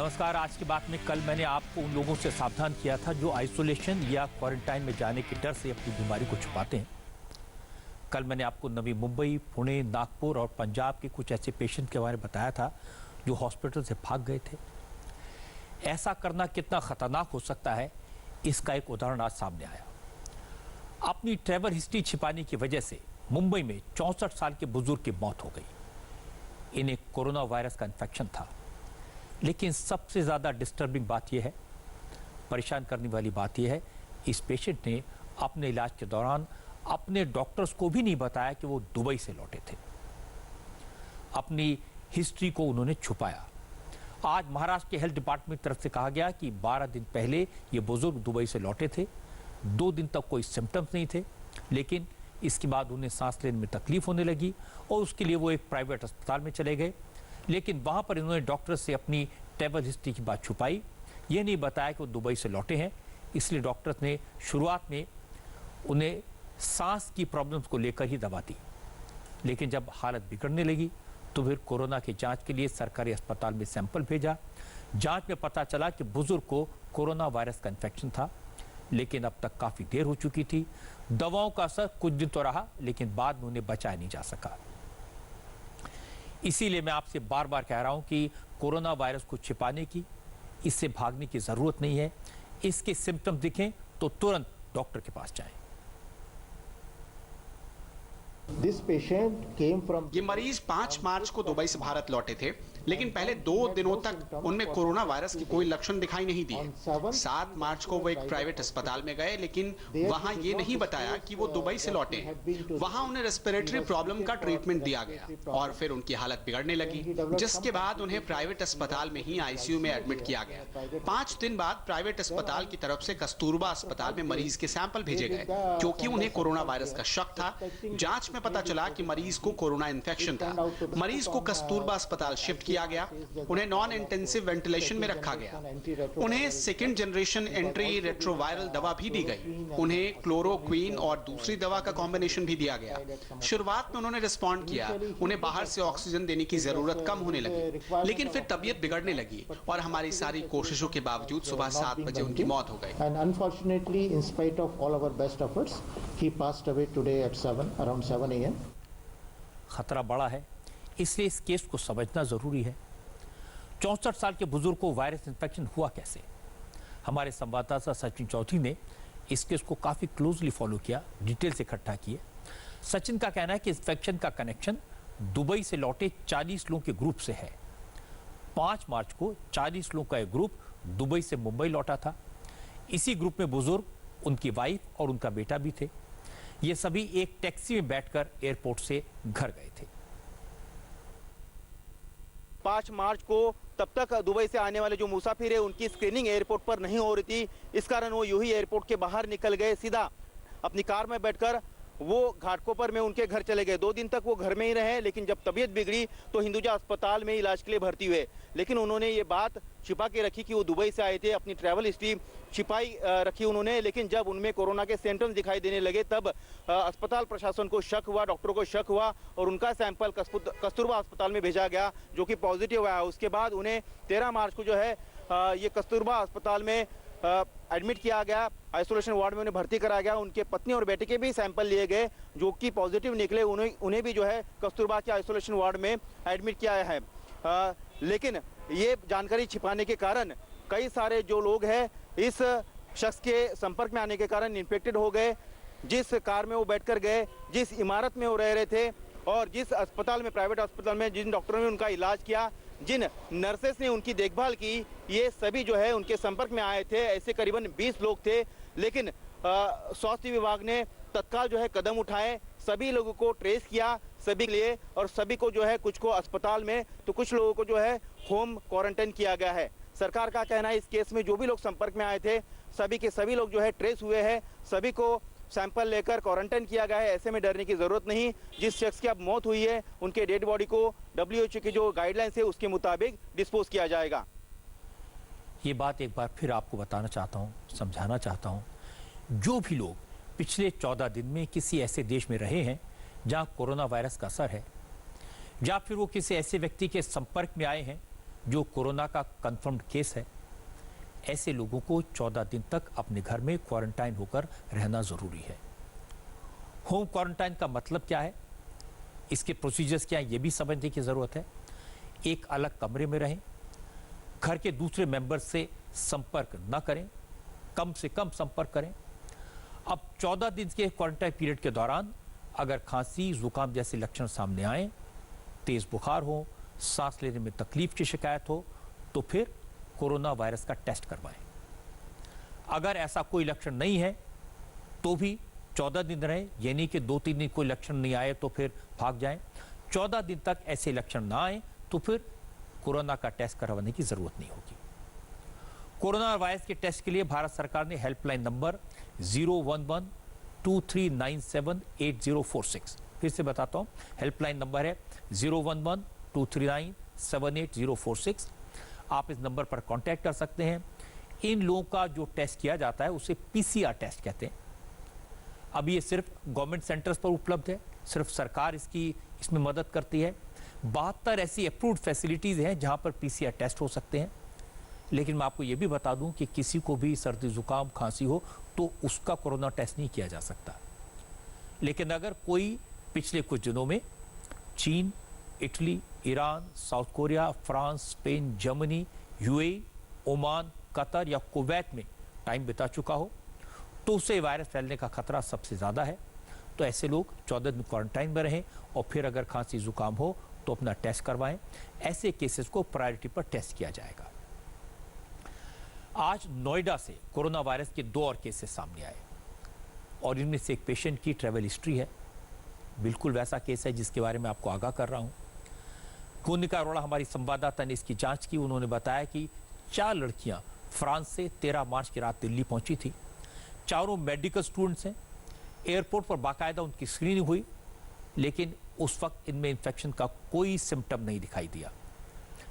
नमस्कार। आज की बात में कल मैंने आपको उन लोगों से सावधान किया था जो आइसोलेशन या क्वारंटाइन में जाने के डर से अपनी बीमारी को छुपाते हैं। कल मैंने आपको नवी मुंबई, पुणे, नागपुर और पंजाब के कुछ ऐसे पेशेंट के बारे में बताया था जो हॉस्पिटल से भाग गए थे। ऐसा करना कितना खतरनाक हो सकता है, इसका एक उदाहरण आज सामने आया। अपनी ट्रैवल हिस्ट्री छिपाने की वजह से मुंबई में 64 साल के बुजुर्ग की मौत हो गई। इन्हें कोरोना वायरस का इन्फेक्शन था। लेकिन सबसे ज़्यादा डिस्टर्बिंग बात यह है, परेशान करने वाली बात यह है, इस पेशेंट ने अपने इलाज के दौरान अपने डॉक्टर्स को भी नहीं बताया कि वो दुबई से लौटे थे। अपनी हिस्ट्री को उन्होंने छुपाया। आज महाराष्ट्र के हेल्थ डिपार्टमेंट की तरफ से कहा गया कि 12 दिन पहले ये बुजुर्ग दुबई से लौटे थे। 2 दिन तक कोई सिम्टम्स नहीं थे, लेकिन इसके बाद उन्हें सांस लेने में तकलीफ होने लगी और उसके लिए वो एक प्राइवेट अस्पताल में चले गए। लेकिन वहाँ पर इन्होंने डॉक्टर से अपनी ट्रैवल हिस्ट्री की बात छुपाई। ये नहीं बताया कि वो दुबई से लौटे हैं। इसलिए डॉक्टर्स ने शुरुआत में उन्हें सांस की प्रॉब्लम्स को लेकर ही दवा दी। लेकिन जब हालत बिगड़ने लगी तो फिर कोरोना की जांच के लिए सरकारी अस्पताल में सैंपल भेजा। जांच में पता चला कि बुजुर्ग को कोरोना वायरस का इन्फेक्शन था, लेकिन अब तक काफ़ी देर हो चुकी थी। दवाओं का असर कुछ दिन तो रहा, लेकिन बाद में उन्हें बचाया नहीं जा सका। इसीलिए मैं आपसे बार बार कह रहा हूं कि कोरोना वायरस को छिपाने की, इससे भागने की ज़रूरत नहीं है। इसके सिम्टम्स दिखें तो तुरंत डॉक्टर के पास जाएं। ये मरीज 5 मार्च को दुबई से भारत लौटे थे, लेकिन पहले 2 दिनों तक उनमें कोरोना वायरस के कोई लक्षण दिखाई नहीं दिए। 7 मार्च को वो एक प्राइवेट अस्पताल में गए, लेकिन वहां ये नहीं बताया कि वो दुबई से लौटे हैं। वहां उन्हें रेस्पिरेटरी प्रॉब्लम का ट्रीटमेंट दिया गया और फिर उनकी हालत बिगड़ने लगी, जिसके बाद उन्हें प्राइवेट अस्पताल में ही आईसीयू में एडमिट किया गया। 5 दिन बाद प्राइवेट अस्पताल की तरफ से कस्तूरबा अस्पताल में मरीज के सैंपल भेजे गए, क्योंकि उन्हें कोरोना वायरस का शक था। जांच में पता चला कि मरीज को कोरोना इन्फेक्शन था। मरीज को कस्तूरबा अस्पताल शिफ्ट किया गया। उन्हें नॉन इंटेंसिव वेंटिलेशन में रखा गया। उन्हें सेकंड जनरेशन एंट्री रेट्रोवायरल दवा भी दी गई। उन्हें क्लोरोक्वीन और दूसरी दवा का कॉम्बिनेशन भी दिया गया। शुरुआत में उन्होंने रिस्पॉन्ड किया। उन्हें बाहर से ऑक्सीजन देने की जरूरत कम होने लगी, लेकिन फिर तबीयत बिगड़ने लगी और हमारी सारी कोशिशों के बावजूद सुबह 7 बजे उनकी मौत हो गई। And unfortunately, in spite of all our best efforts, he passed away today at around 7 a.m. खतरा बड़ा है, इसलिए इस केस को समझना जरूरी है। 64 साल के बुजुर्ग को वायरस इन्फेक्शन हुआ कैसे? हमारे संवाददाता सचिन चौधरी ने इस केस को काफी क्लोजली फॉलो किया, डिटेल से इकट्ठा किए। सचिन का कहना है कि इन्फेक्शन का कनेक्शन दुबई से लौटे 40 लोगों के ग्रुप से है। 5 मार्च को 40 लोगों का एक ग्रुप दुबई से मुंबई लौटा था। इसी ग्रुप में बुजुर्ग, उनकी वाइफ और उनका बेटा भी थे। ये सभी एक टैक्सी में बैठकर एयरपोर्ट से घर गए थे। 5 मार्च को तब तक दुबई से आने वाले जो मुसाफिर है उनकी स्क्रीनिंग एयरपोर्ट पर नहीं हो रही थी। इस कारण वो यूं ही एयरपोर्ट के बाहर निकल गए। सीधा अपनी कार में बैठकर वो घाटकोपर में उनके घर चले गए। 2 दिन तक वो घर में ही रहे, लेकिन जब तबीयत बिगड़ी तो हिंदुजा अस्पताल में इलाज के लिए भर्ती हुए। लेकिन उन्होंने ये बात छिपा के रखी कि वो दुबई से आए थे। अपनी ट्रैवल हिस्ट्री छिपाई रखी उन्होंने। लेकिन जब उनमें कोरोना के सिम्टम्स दिखाई देने लगे तब अस्पताल प्रशासन को शक हुआ, डॉक्टरों को शक हुआ और उनका सैंपल कस्तूरबा अस्पताल में भेजा गया, जो कि पॉजिटिव आया। उसके बाद उन्हें 13 मार्च को जो है ये कस्तूरबा अस्पताल में एडमिट किया गया। आइसोलेशन वार्ड में उन्हें भर्ती कराया गया। उनके पत्नी और बेटे के भी सैंपल लिए गए, जो कि पॉजिटिव निकले। उन्हें भी जो है कस्तूरबा के आइसोलेशन वार्ड में एडमिट किया है। लेकिन ये जानकारी छिपाने के कारण कई सारे जो लोग हैं इस शख्स के संपर्क में आने के कारण इन्फेक्टेड हो गए। जिस कार में वो बैठकर गए, जिस इमारत में वो रह रहे थे और जिस अस्पताल में, प्राइवेट अस्पताल में जिन डॉक्टरों ने उनका इलाज किया, जिन नर्सेस ने उनकी देखभाल की, ये सभी जो है उनके संपर्क में आए थे। ऐसे करीबन 20 लोग थे। लेकिन स्वास्थ्य विभाग ने तत्काल जो है कदम उठाए, सभी लोगों को ट्रेस किया, सभी के लिए, और सभी को जो है कुछ को अस्पताल में तो कुछ लोगों को जो है होम क्वारंटाइन किया गया है। सरकार का कहना है इस केस में जो भी लोग संपर्क में आए थे सभी के सभी लोग जो है ट्रेस हुए हैं, सभी को सैंपल लेकर क्वारंटाइन किया गया है। ऐसे में डरने की जरूरत नहीं। जिस शख्स की अब मौत हुई है उनके डेड बॉडी को WHO की जो गाइडलाइंस है उसके मुताबिक डिस्पोज किया जाएगा। ये बात एक बार फिर आपको बताना चाहता हूँ, समझाना चाहता हूँ। जो भी लोग पिछले 14 दिन में किसी ऐसे देश में रहे हैं जहाँ कोरोना वायरस का असर है, या फिर वो किसी ऐसे व्यक्ति के संपर्क में आए हैं जो कोरोना का कंफर्म्ड केस है, ऐसे लोगों को 14 दिन तक अपने घर में क्वारंटाइन होकर रहना जरूरी है। होम क्वारंटाइन का मतलब क्या है, इसके प्रोसीजर्स क्या है, ये भी समझने की जरूरत है। एक अलग कमरे में रहें, घर के दूसरे मेंबर से संपर्क न करें, कम से कम संपर्क करें। अब 14 दिन के क्वारंटाइन पीरियड के दौरान अगर खांसी, जुकाम जैसे लक्षण सामने आए, तेज बुखार हो, सांस लेने में तकलीफ की शिकायत हो, तो फिर कोरोना वायरस का टेस्ट करवाएं। अगर ऐसा कोई लक्षण नहीं है तो भी 14 दिन रहे, यानी कि 2-3 दिन कोई लक्षण नहीं आए तो फिर भाग जाएं। 14 दिन तक ऐसे लक्षण ना आए तो फिर कोरोना का टेस्ट करवाने की जरूरत नहीं होगी। कोरोना वायरस के टेस्ट के लिए भारत सरकार ने हेल्पलाइन नंबर 011-2397-8046, फिर से बताता हूं, हेल्पलाइन नंबर है 011-239-78046। आप इस नंबर पर कांटेक्ट कर सकते हैं। इन लोगों का जो टेस्ट किया जाता है उसे पीसीआर टेस्ट कहते हैं। अब ये सिर्फ गवर्नमेंट सेंटर्स पर उपलब्ध है, सिर्फ सरकार इसमें मदद करती है। 72 ऐसी अप्रूव्ड फैसिलिटीज हैं जहां पर पीसीआर टेस्ट हो सकते हैं। लेकिन मैं आपको ये भी बता दूं कि किसी को भी सर्दी, जुकाम, खांसी हो तो उसका कोरोना टेस्ट नहीं किया जा सकता। लेकिन अगर कोई पिछले कुछ दिनों में चीन, Italy, Iran, south Korea, France, Spain, Germany, UAE, Oman, Qatar या कुवैत में टाइम बिता चुका हो तो उसे वायरस फैलने का खतरा सबसे ज़्यादा है। तो ऐसे लोग 14 दिन क्वारंटाइन में रहें और फिर अगर खांसी, जुकाम हो तो अपना टेस्ट करवाएं। ऐसे केसेस को प्रायोरिटी पर टेस्ट किया जाएगा। आज नोएडा से कोरोना वायरस के 2 और केसेस सामने आए और इनमें से एक पेशेंट की ट्रैवल हिस्ट्री है। बिल्कुल वैसा केस है जिसके बारे में आपको आगाह कर रहा हूं। कोनिका अरोड़ा हमारी संवाददाता ने इसकी जांच की। उन्होंने बताया कि 4 लड़कियां फ्रांस से 13 मार्च की रात दिल्ली पहुंची थी। चारों मेडिकल स्टूडेंट्स हैं। एयरपोर्ट पर बाकायदा उनकी स्क्रीनिंग हुई, लेकिन उस वक्त इनमें इन्फेक्शन का कोई सिम्टम नहीं दिखाई दिया।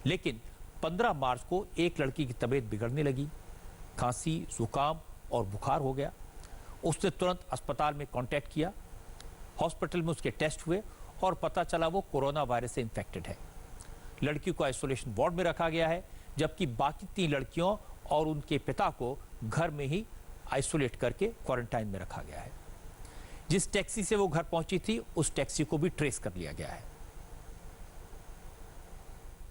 लेकिन 15 मार्च को एक लड़की की तबीयत बिगड़ने लगी, खांसी, जुकाम और बुखार हो गया। उसने तुरंत अस्पताल में कांटेक्ट किया। हॉस्पिटल में उसके टेस्ट हुए और पता चला वो कोरोना वायरस से इन्फेक्टेड है। लड़की को आइसोलेशन वार्ड में रखा गया है, जबकि बाकी 3 लड़कियों और उनके पिता को घर में ही आइसोलेट करके क्वारंटाइन में रखा गया है। जिस टैक्सी से वो घर पहुंची थी उस टैक्सी को भी ट्रेस कर लिया गया है।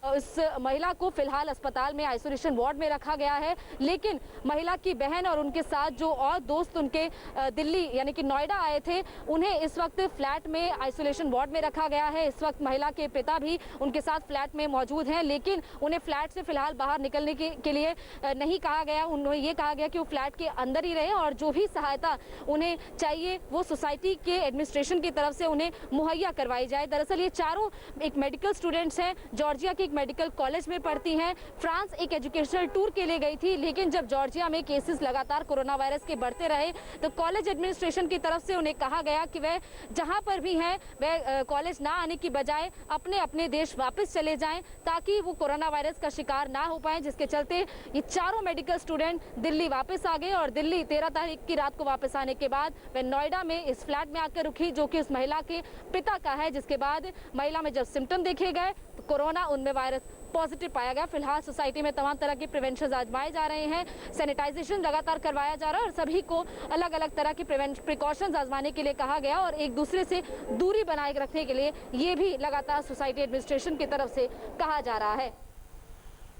इस महिला को फिलहाल अस्पताल में आइसोलेशन वार्ड में रखा गया है, लेकिन महिला की बहन और उनके साथ जो और दोस्त उनके दिल्ली यानी कि नोएडा आए थे, उन्हें इस वक्त फ्लैट में आइसोलेशन वार्ड में रखा गया है। इस वक्त महिला के पिता भी उनके साथ फ्लैट में मौजूद हैं, लेकिन उन्हें फ्लैट से फिलहाल बाहर निकलने के लिए नहीं कहा गया। उन्हें ये कहा गया कि वो फ्लैट के अंदर ही रहे और जो भी सहायता उन्हें चाहिए वो सोसाइटी के एडमिनिस्ट्रेशन की तरफ से उन्हें मुहैया करवाई जाए। दरअसल ये चारों एक मेडिकल स्टूडेंट्स हैं, जॉर्जिया के मेडिकल कॉलेज में पढ़ती हैं। फ्रांस एक एजुकेशनल टूर के लिए गई थी, लेकिन जब जॉर्जिया में केसेस लगातार कोरोना वायरस के बढ़ते रहे तो कॉलेज एडमिनिस्ट्रेशन की तरफ से उन्हें कहा गया कि वह जहां पर भी हैं वह कॉलेज ना आने की बजाय अपने अपने देश वापस चले जाएं, ताकि वो कोरोना वायरस का शिकार ना हो पाए। जिसके चलते ये चारों मेडिकल स्टूडेंट दिल्ली वापस आ गए और दिल्ली 13 तारीख की रात को वापस आने के बाद वह नोएडा में इस फ्लैट में आकर रुकी, जो कि उस महिला के पिता का है। जिसके बाद महिला में जब सिम्टम देखे गए तो कोरोना उनमें वायरस पॉजिटिव पाया गया। फिलहाल सोसाइटी में तमाम तरह के प्रिवेंशन आजमाए जा रहे हैं, सैनिटाइजेशन लगातार करवाया जा रहा है और सभी को अलग अलग तरह के प्रिकॉशंस आजमाने के लिए कहा गया और एक दूसरे से दूरी बनाए रखने के लिए ये भी लगातार सोसाइटी एडमिनिस्ट्रेशन की तरफ से कहा जा रहा है।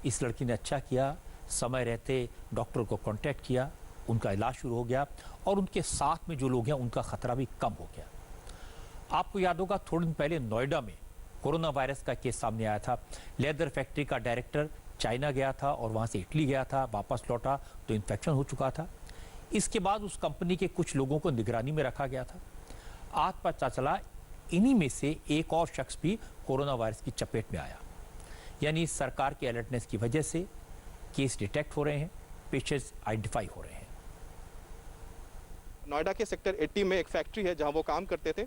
इस लड़की ने अच्छा किया, समय रहते डॉक्टर को कांटेक्ट किया, उनका इलाज शुरू हो गया और उनके साथ में जो लोग हैं उनका खतरा भी कम हो गया। आपको याद होगा थोड़े दिन पहले नोएडा में कोरोना वायरस का केस सामने आया था। लेदर फैक्ट्री का डायरेक्टर चाइना गया था और वहां से इटली गया था, वापस लौटा तो इन्फेक्शन हो चुका था। इसके बाद उस कंपनी के कुछ लोगों को निगरानी में रखा गया था। आज पता चला इन्हीं में से एक और शख्स भी कोरोना वायरस की चपेट में आया। यानी सरकार के अलर्टनेस की वजह से केस डिटेक्ट हो रहे हैं, पेशेंट्स आइडेंटिफाई हो रहे हैं। नोएडा के सेक्टर 80 में एक फैक्ट्री है जहां वो काम करते थे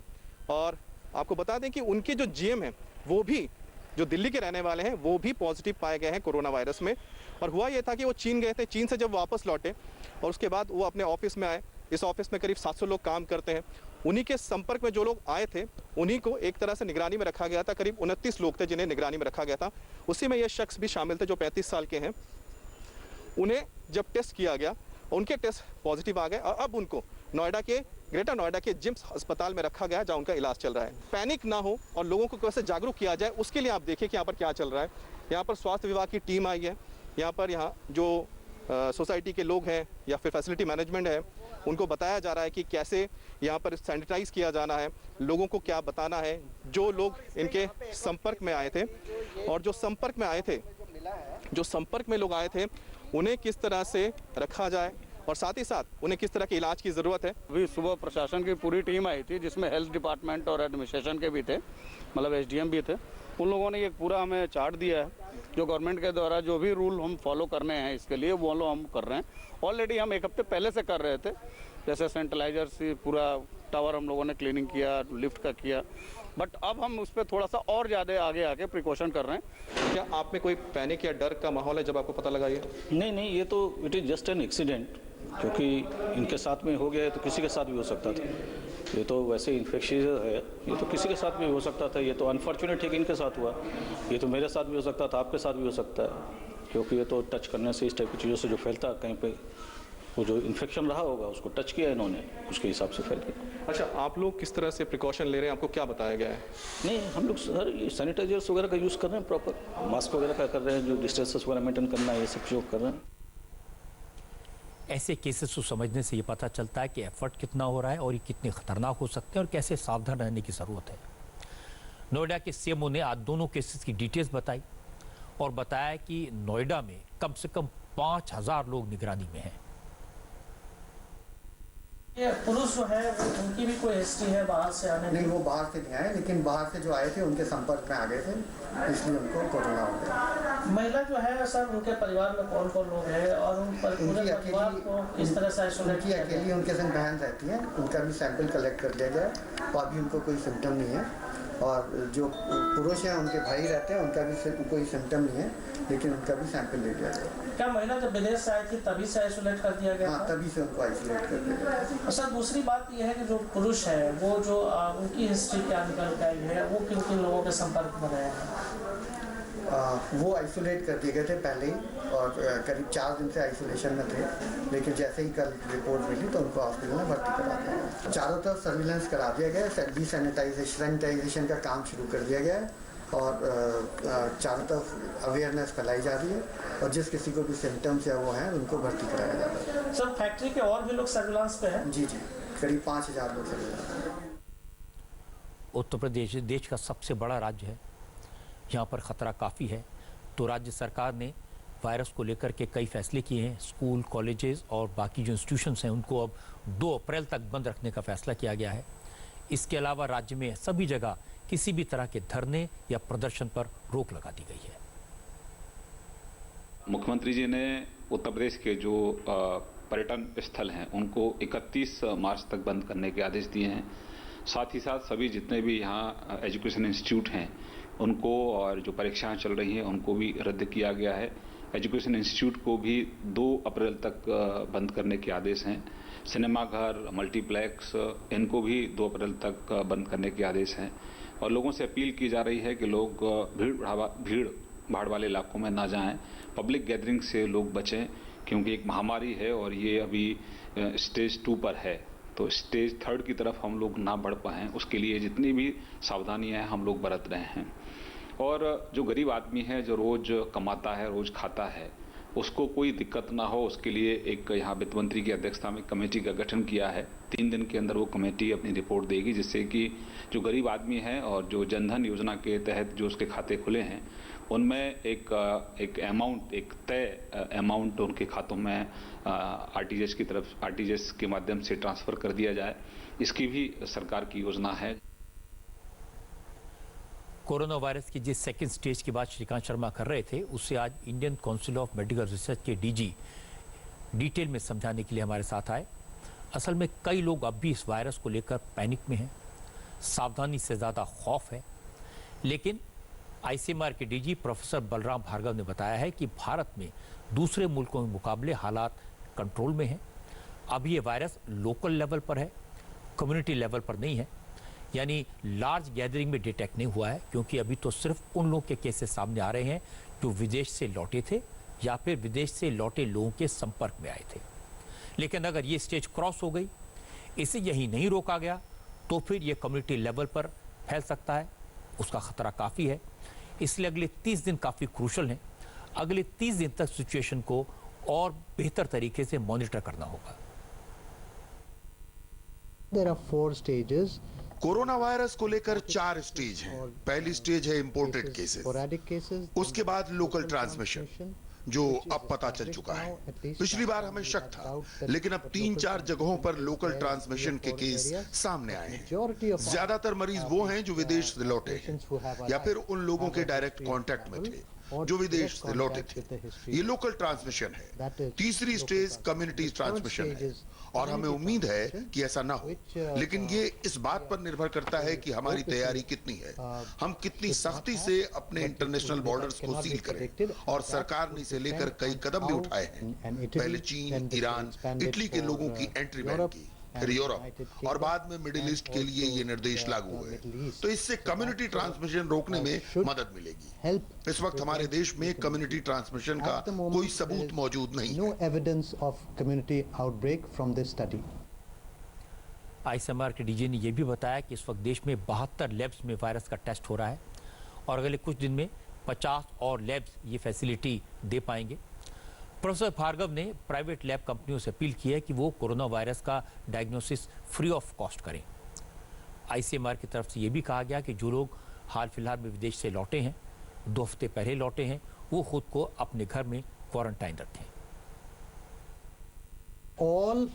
और आपको बता दें कि उनके जो जीएम हैं वो भी जो दिल्ली के रहने वाले हैं वो भी पॉजिटिव पाए गए हैं कोरोना वायरस में। और हुआ ये था कि वो चीन गए थे, चीन से जब वापस लौटे और उसके बाद वो अपने ऑफिस में आए। इस ऑफिस में करीब 700 लोग काम करते हैं उन्हीं के संपर्क में जो लोग आए थे उन्हीं को एक तरह से निगरानी में रखा गया था। करीब 29 लोग थे जिन्हें निगरानी में रखा गया था। उसी में ये शख्स भी शामिल थे जो 35 साल के हैं। उन्हें जब टेस्ट किया गया, उनके टेस्ट पॉजिटिव आ गए और अब उनको नोएडा के ग्रेटर नोएडा के जिम्स अस्पताल में रखा गया जहां उनका इलाज चल रहा है। पैनिक ना हो और लोगों को कैसे जागरूक किया जाए उसके लिए आप देखिए कि यहाँ पर क्या चल रहा है। यहाँ पर स्वास्थ्य विभाग की टीम आई है। यहाँ जो सोसाइटी के लोग हैं या फिर फैसिलिटी मैनेजमेंट है उनको बताया जा रहा है कि कैसे यहाँ पर सैनिटाइज किया जाना है, लोगों को क्या बताना है, जो लोग इनके संपर्क में आए थे और जो संपर्क में लोग आए थे उन्हें किस तरह से रखा जाए और साथ ही साथ उन्हें किस तरह के इलाज की ज़रूरत है। अभी सुबह प्रशासन की पूरी टीम आई थी जिसमें हेल्थ डिपार्टमेंट और एडमिनिस्ट्रेशन के भी थे, मतलब एसडीएम भी थे। उन लोगों ने एक पूरा हमें चार्ट दिया है जो गवर्नमेंट के द्वारा जो भी रूल हम फॉलो करने हैं इसके लिए वो हम कर रहे हैं। ऑलरेडी हम एक हफ्ते पहले से कर रहे थे, जैसे सेंट्रलाइजर से पूरा टावर हम लोगों ने क्लीनिंग किया, लिफ्ट का किया, बट अब हम उस पर थोड़ा सा और ज़्यादा आगे आके प्रिकॉशन कर रहे हैं। क्या आप में कोई पैनिक या डर का माहौल है जब आपको पता लगा ये? नहीं, ये तो it is just an accident, क्योंकि इनके साथ में हो गया है तो किसी के साथ भी हो सकता था। ये तो वैसे इन्फेक्शियस है, ये तो किसी के साथ भी हो सकता था। ये तो अनफॉर्चुनेट है कि इनके साथ हुआ, ये तो मेरे साथ भी हो सकता था, आपके साथ भी हो सकता है, क्योंकि ये तो टच करने से इस टाइप की चीज़ों से जो फैलता है कहीं पे वो जो इन्फेक्शन रहा होगा उसको टच किया इन्होंने, उसके हिसाब से फैल गया। अच्छा, आप लोग किस तरह से प्रिकॉशन ले रहे हैं, आपको क्या बताया गया है? नहीं, हम लोग सर सैनिटाइजर्स वगैरह का यूज़ कर रहे हैं, प्रॉपर मास्क वगैरह का कर रहे हैं, जो डिस्टेंसेस वगैरह मेंटेन करना है ये सब चीज़ कर रहे हैं। ऐसे केसेस को समझने से ये पता चलता है कि एफर्ट कितना हो रहा है और ये कितने खतरनाक हो सकते हैं और कैसे सावधान रहने की ज़रूरत है। नोएडा के सीएमओ ने आज दोनों केसेस की डिटेल्स बताई और बताया कि नोएडा में कम से कम 5000 लोग निगरानी में हैं। ये पुरुष जो है उनकी भी कोई हिस्ट्री है बाहर से आने? नहीं, वो बाहर से नहीं आए, लेकिन बाहर से जो आए थे उनके संपर्क में आ गए थे, इसलिए उनको कोरोना हो गया। महिला जो है सर, उनके परिवार में कौन कौन लोग हैं और उन पर पूरे परिवार को किस तरह से आइसोलेट किया? अकेली उनके संग बहन रहती है, उनका भी सैंपल कलेक्ट कर दिया गया और अभी उनको कोई सिम्टम नहीं है। और जो पुरुष हैं उनके भाई रहते हैं, उनका भी कोई सिम्टम नहीं है, लेकिन उनका भी सैंपल ले लिया गया। क्या महिला जब विदेश से आई थी तभी से आइसोलेट कर दिया गया? हाँ, तभी से उनको आइसोलेट कर दिया गया। सर, दूसरी बात यह है कि जो पुरुष है वो जो उनकी हिस्ट्री क्या निकल के आई है, वो किन किन लोगों के संपर्क में रहे हैं? वो आइसोलेट कर दिए गए थे पहले ही और करीब 4 दिन से आइसोलेशन में थे, लेकिन जैसे ही कल रिपोर्ट मिली तो उनको हॉस्पिटल में भर्ती करा दिया। चारों तरफ सर्विलेंस करा दिया गया है, सैनिटाइजेशन का काम शुरू कर दिया गया है और चारों तरफ अवेयरनेस फैलाई जा रही है और जिस किसी को भी सिम्टम्स या वो हैं उनको भर्ती कराया जा रहा है। सर, फैक्ट्री के और भी लोग सर्विलांस पे हैं? जी, करीब 5000 लोग सर्विलांस। उत्तर प्रदेश देश का सबसे बड़ा राज्य है, यहाँ पर खतरा काफ़ी है, तो राज्य सरकार ने वायरस को लेकर के कई फैसले किए हैं। स्कूल, कॉलेजेस और बाकी जो इंस्टीट्यूशंस हैं उनको अब 2 अप्रैल तक बंद रखने का फैसला किया गया है। इसके अलावा राज्य में सभी जगह किसी भी तरह के धरने या प्रदर्शन पर रोक लगा दी गई है। मुख्यमंत्री जी ने उत्तर प्रदेश के जो पर्यटन स्थल हैं उनको 31 मार्च तक बंद करने के आदेश दिए हैं। साथ ही साथ सभी जितने भी यहाँ एजुकेशन इंस्टीट्यूट हैं उनको और जो परीक्षाएं चल रही हैं उनको भी रद्द किया गया है। एजुकेशन इंस्टीट्यूट को भी 2 अप्रैल तक बंद करने के आदेश हैं। सिनेमाघर, मल्टीप्लेक्स इनको भी 2 अप्रैल तक बंद करने के आदेश हैं और लोगों से अपील की जा रही है कि लोग भीड़ भाड़ वाले इलाकों में ना जाएं, पब्लिक गैदरिंग से लोग बचें, क्योंकि एक महामारी है और ये अभी स्टेज 2 पर है, तो स्टेज 3 की तरफ हम लोग ना बढ़ पाएँ उसके लिए जितनी भी सावधानियां हैं हम लोग बरत रहे हैं। और जो गरीब आदमी है जो रोज़ कमाता है, रोज़ खाता है, उसको कोई दिक्कत ना हो उसके लिए एक यहाँ वित्त मंत्री की अध्यक्षता में कमेटी का गठन किया है। 3 दिन के अंदर वो कमेटी अपनी रिपोर्ट देगी, जिससे कि जो गरीब आदमी है और जो जनधन योजना के तहत जो उसके खाते खुले हैं उनमें एक अमाउंट, एक तय अमाउंट उनके खातों में आरटीजीएस के माध्यम से ट्रांसफ़र कर दिया जाए। इसकी भी सरकार की योजना है। कोरोना वायरस की जिस सेकेंड स्टेज की बात श्रीकांत शर्मा कर रहे थे उससे आज Indian council of medical research के डीजी डिटेल में समझाने के लिए हमारे साथ आए। असल में कई लोग अब भी इस वायरस को लेकर पैनिक में हैं, सावधानी से ज़्यादा खौफ है, लेकिन आईसीएमआर के डीजी प्रोफेसर बलराम भार्गव ने बताया है कि भारत में दूसरे मुल्कों के मुकाबले हालात कंट्रोल में हैं। अब ये वायरस लोकल लेवल पर है कम्युनिटी लेवल पर नहीं है, यानी लार्ज गैदरिंग में डिटेक्ट नहीं हुआ है, क्योंकि अभी तो सिर्फ उन लोगों के केसेस सामने आ रहे हैं जो विदेश से लौटे थे या फिर विदेश से लौटे लोगों के संपर्क में आए थे। लेकिन अगर ये स्टेज क्रॉस हो गई, इसे यही नहीं रोका गया, तो फिर ये कम्युनिटी लेवल पर फैल सकता है, उसका खतरा काफ़ी है। इसलिए अगले 30 दिन काफ़ी क्रूशल हैं। अगले 30 दिन तक सिचुएशन को और बेहतर तरीके से मॉनिटर करना होगा। There are 4 stages. Corona virus को लेकर 4 स्टेज हैं। पहली स्टेज है इंपोर्टेड केसेस, Sporadic cases. उसके बाद लोकल ट्रांसमिशन, जो अब पता चल चुका है। पिछली बार हमें शक था, लेकिन अब 3-4 जगहों पर लोकल ट्रांसमिशन के केस सामने आए हैं। ज्यादातर मरीज वो हैं जो विदेश से लौटे हैं या फिर उन लोगों के डायरेक्ट कांटेक्ट में थे जो विदेश से लौटे थे। ये लोकल ट्रांसमिशन है। तीसरी स्टेज कम्युनिटी ट्रांसमिशन है और हमें उम्मीद है कि ऐसा ना हो, लेकिन ये इस बात पर निर्भर करता है कि हमारी तैयारी कितनी है, हम कितनी सख्ती से अपने इंटरनेशनल बॉर्डर्स को सील करें। और सरकार ने इसे लेकर कई कदम भी उठाए हैं। पहले चीन, ईरान, इटली के लोगों की एंट्री बैन की, फिर यूरोप और बाद में मिडिल ईस्ट के लिए ये निर्देश लागू हुए। तो इससे कम्युनिटी ट्रांसमिशन रोकने में मदद मिलेगी। इस वक्त हमारे देश में कम्युनिटी ट्रांसमिशन का कोई सबूत मौजूद नहीं है। No evidence of community outbreak from this study. ICMR के डीजी ने यह भी बताया कि इस वक्त देश में 72 लैब्स में वायरस का टेस्ट हो रहा है और अगले कुछ दिन में 50 और लैब्स ये फैसिलिटी दे पाएंगे। प्रोफेसर भार्गव ने प्राइवेट लैब कंपनियों से अपील की है कि वो कोरोना वायरस का डायग्नोसिस फ्री ऑफ कॉस्ट करें। आईसीएमआर की तरफ से ये भी कहा गया कि जो लोग हाल फिलहाल में विदेश से लौटे हैं, 2 हफ्ते पहले लौटे हैं, वो खुद को अपने घर में क्वारंटाइन रखें। All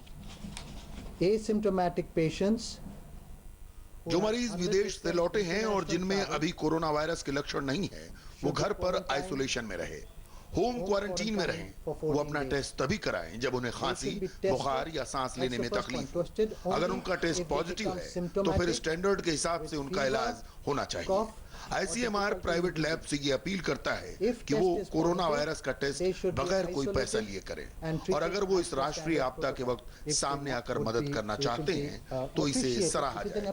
asymptomatic patients जो मरीज विदेश से लौटे हैं और जिनमें अभी कोरोना वायरस के लक्षण नहीं है, वो घर पर आइसोलेशन में रहे, होम क्वारंटीन में रहें। वो अपना टेस्ट तभी कराएं जब उन्हें खांसी, बुखार या सांस लेने में तकलीफ हो। अगर उनका टेस्ट पॉजिटिव है तो फिर स्टैंडर्ड के हिसाब से उनका इलाज होना चाहिए। आईसीएमआर प्राइवेट लैब से ये अपील करता है कि वो कोरोना वायरस का टेस्ट बगैर कोई पैसा लिए करें और अगर वो इस राष्ट्रीय आपदा के वक्त सामने आकर मदद करना चाहते हैं तो इसे सराहा जाएगा।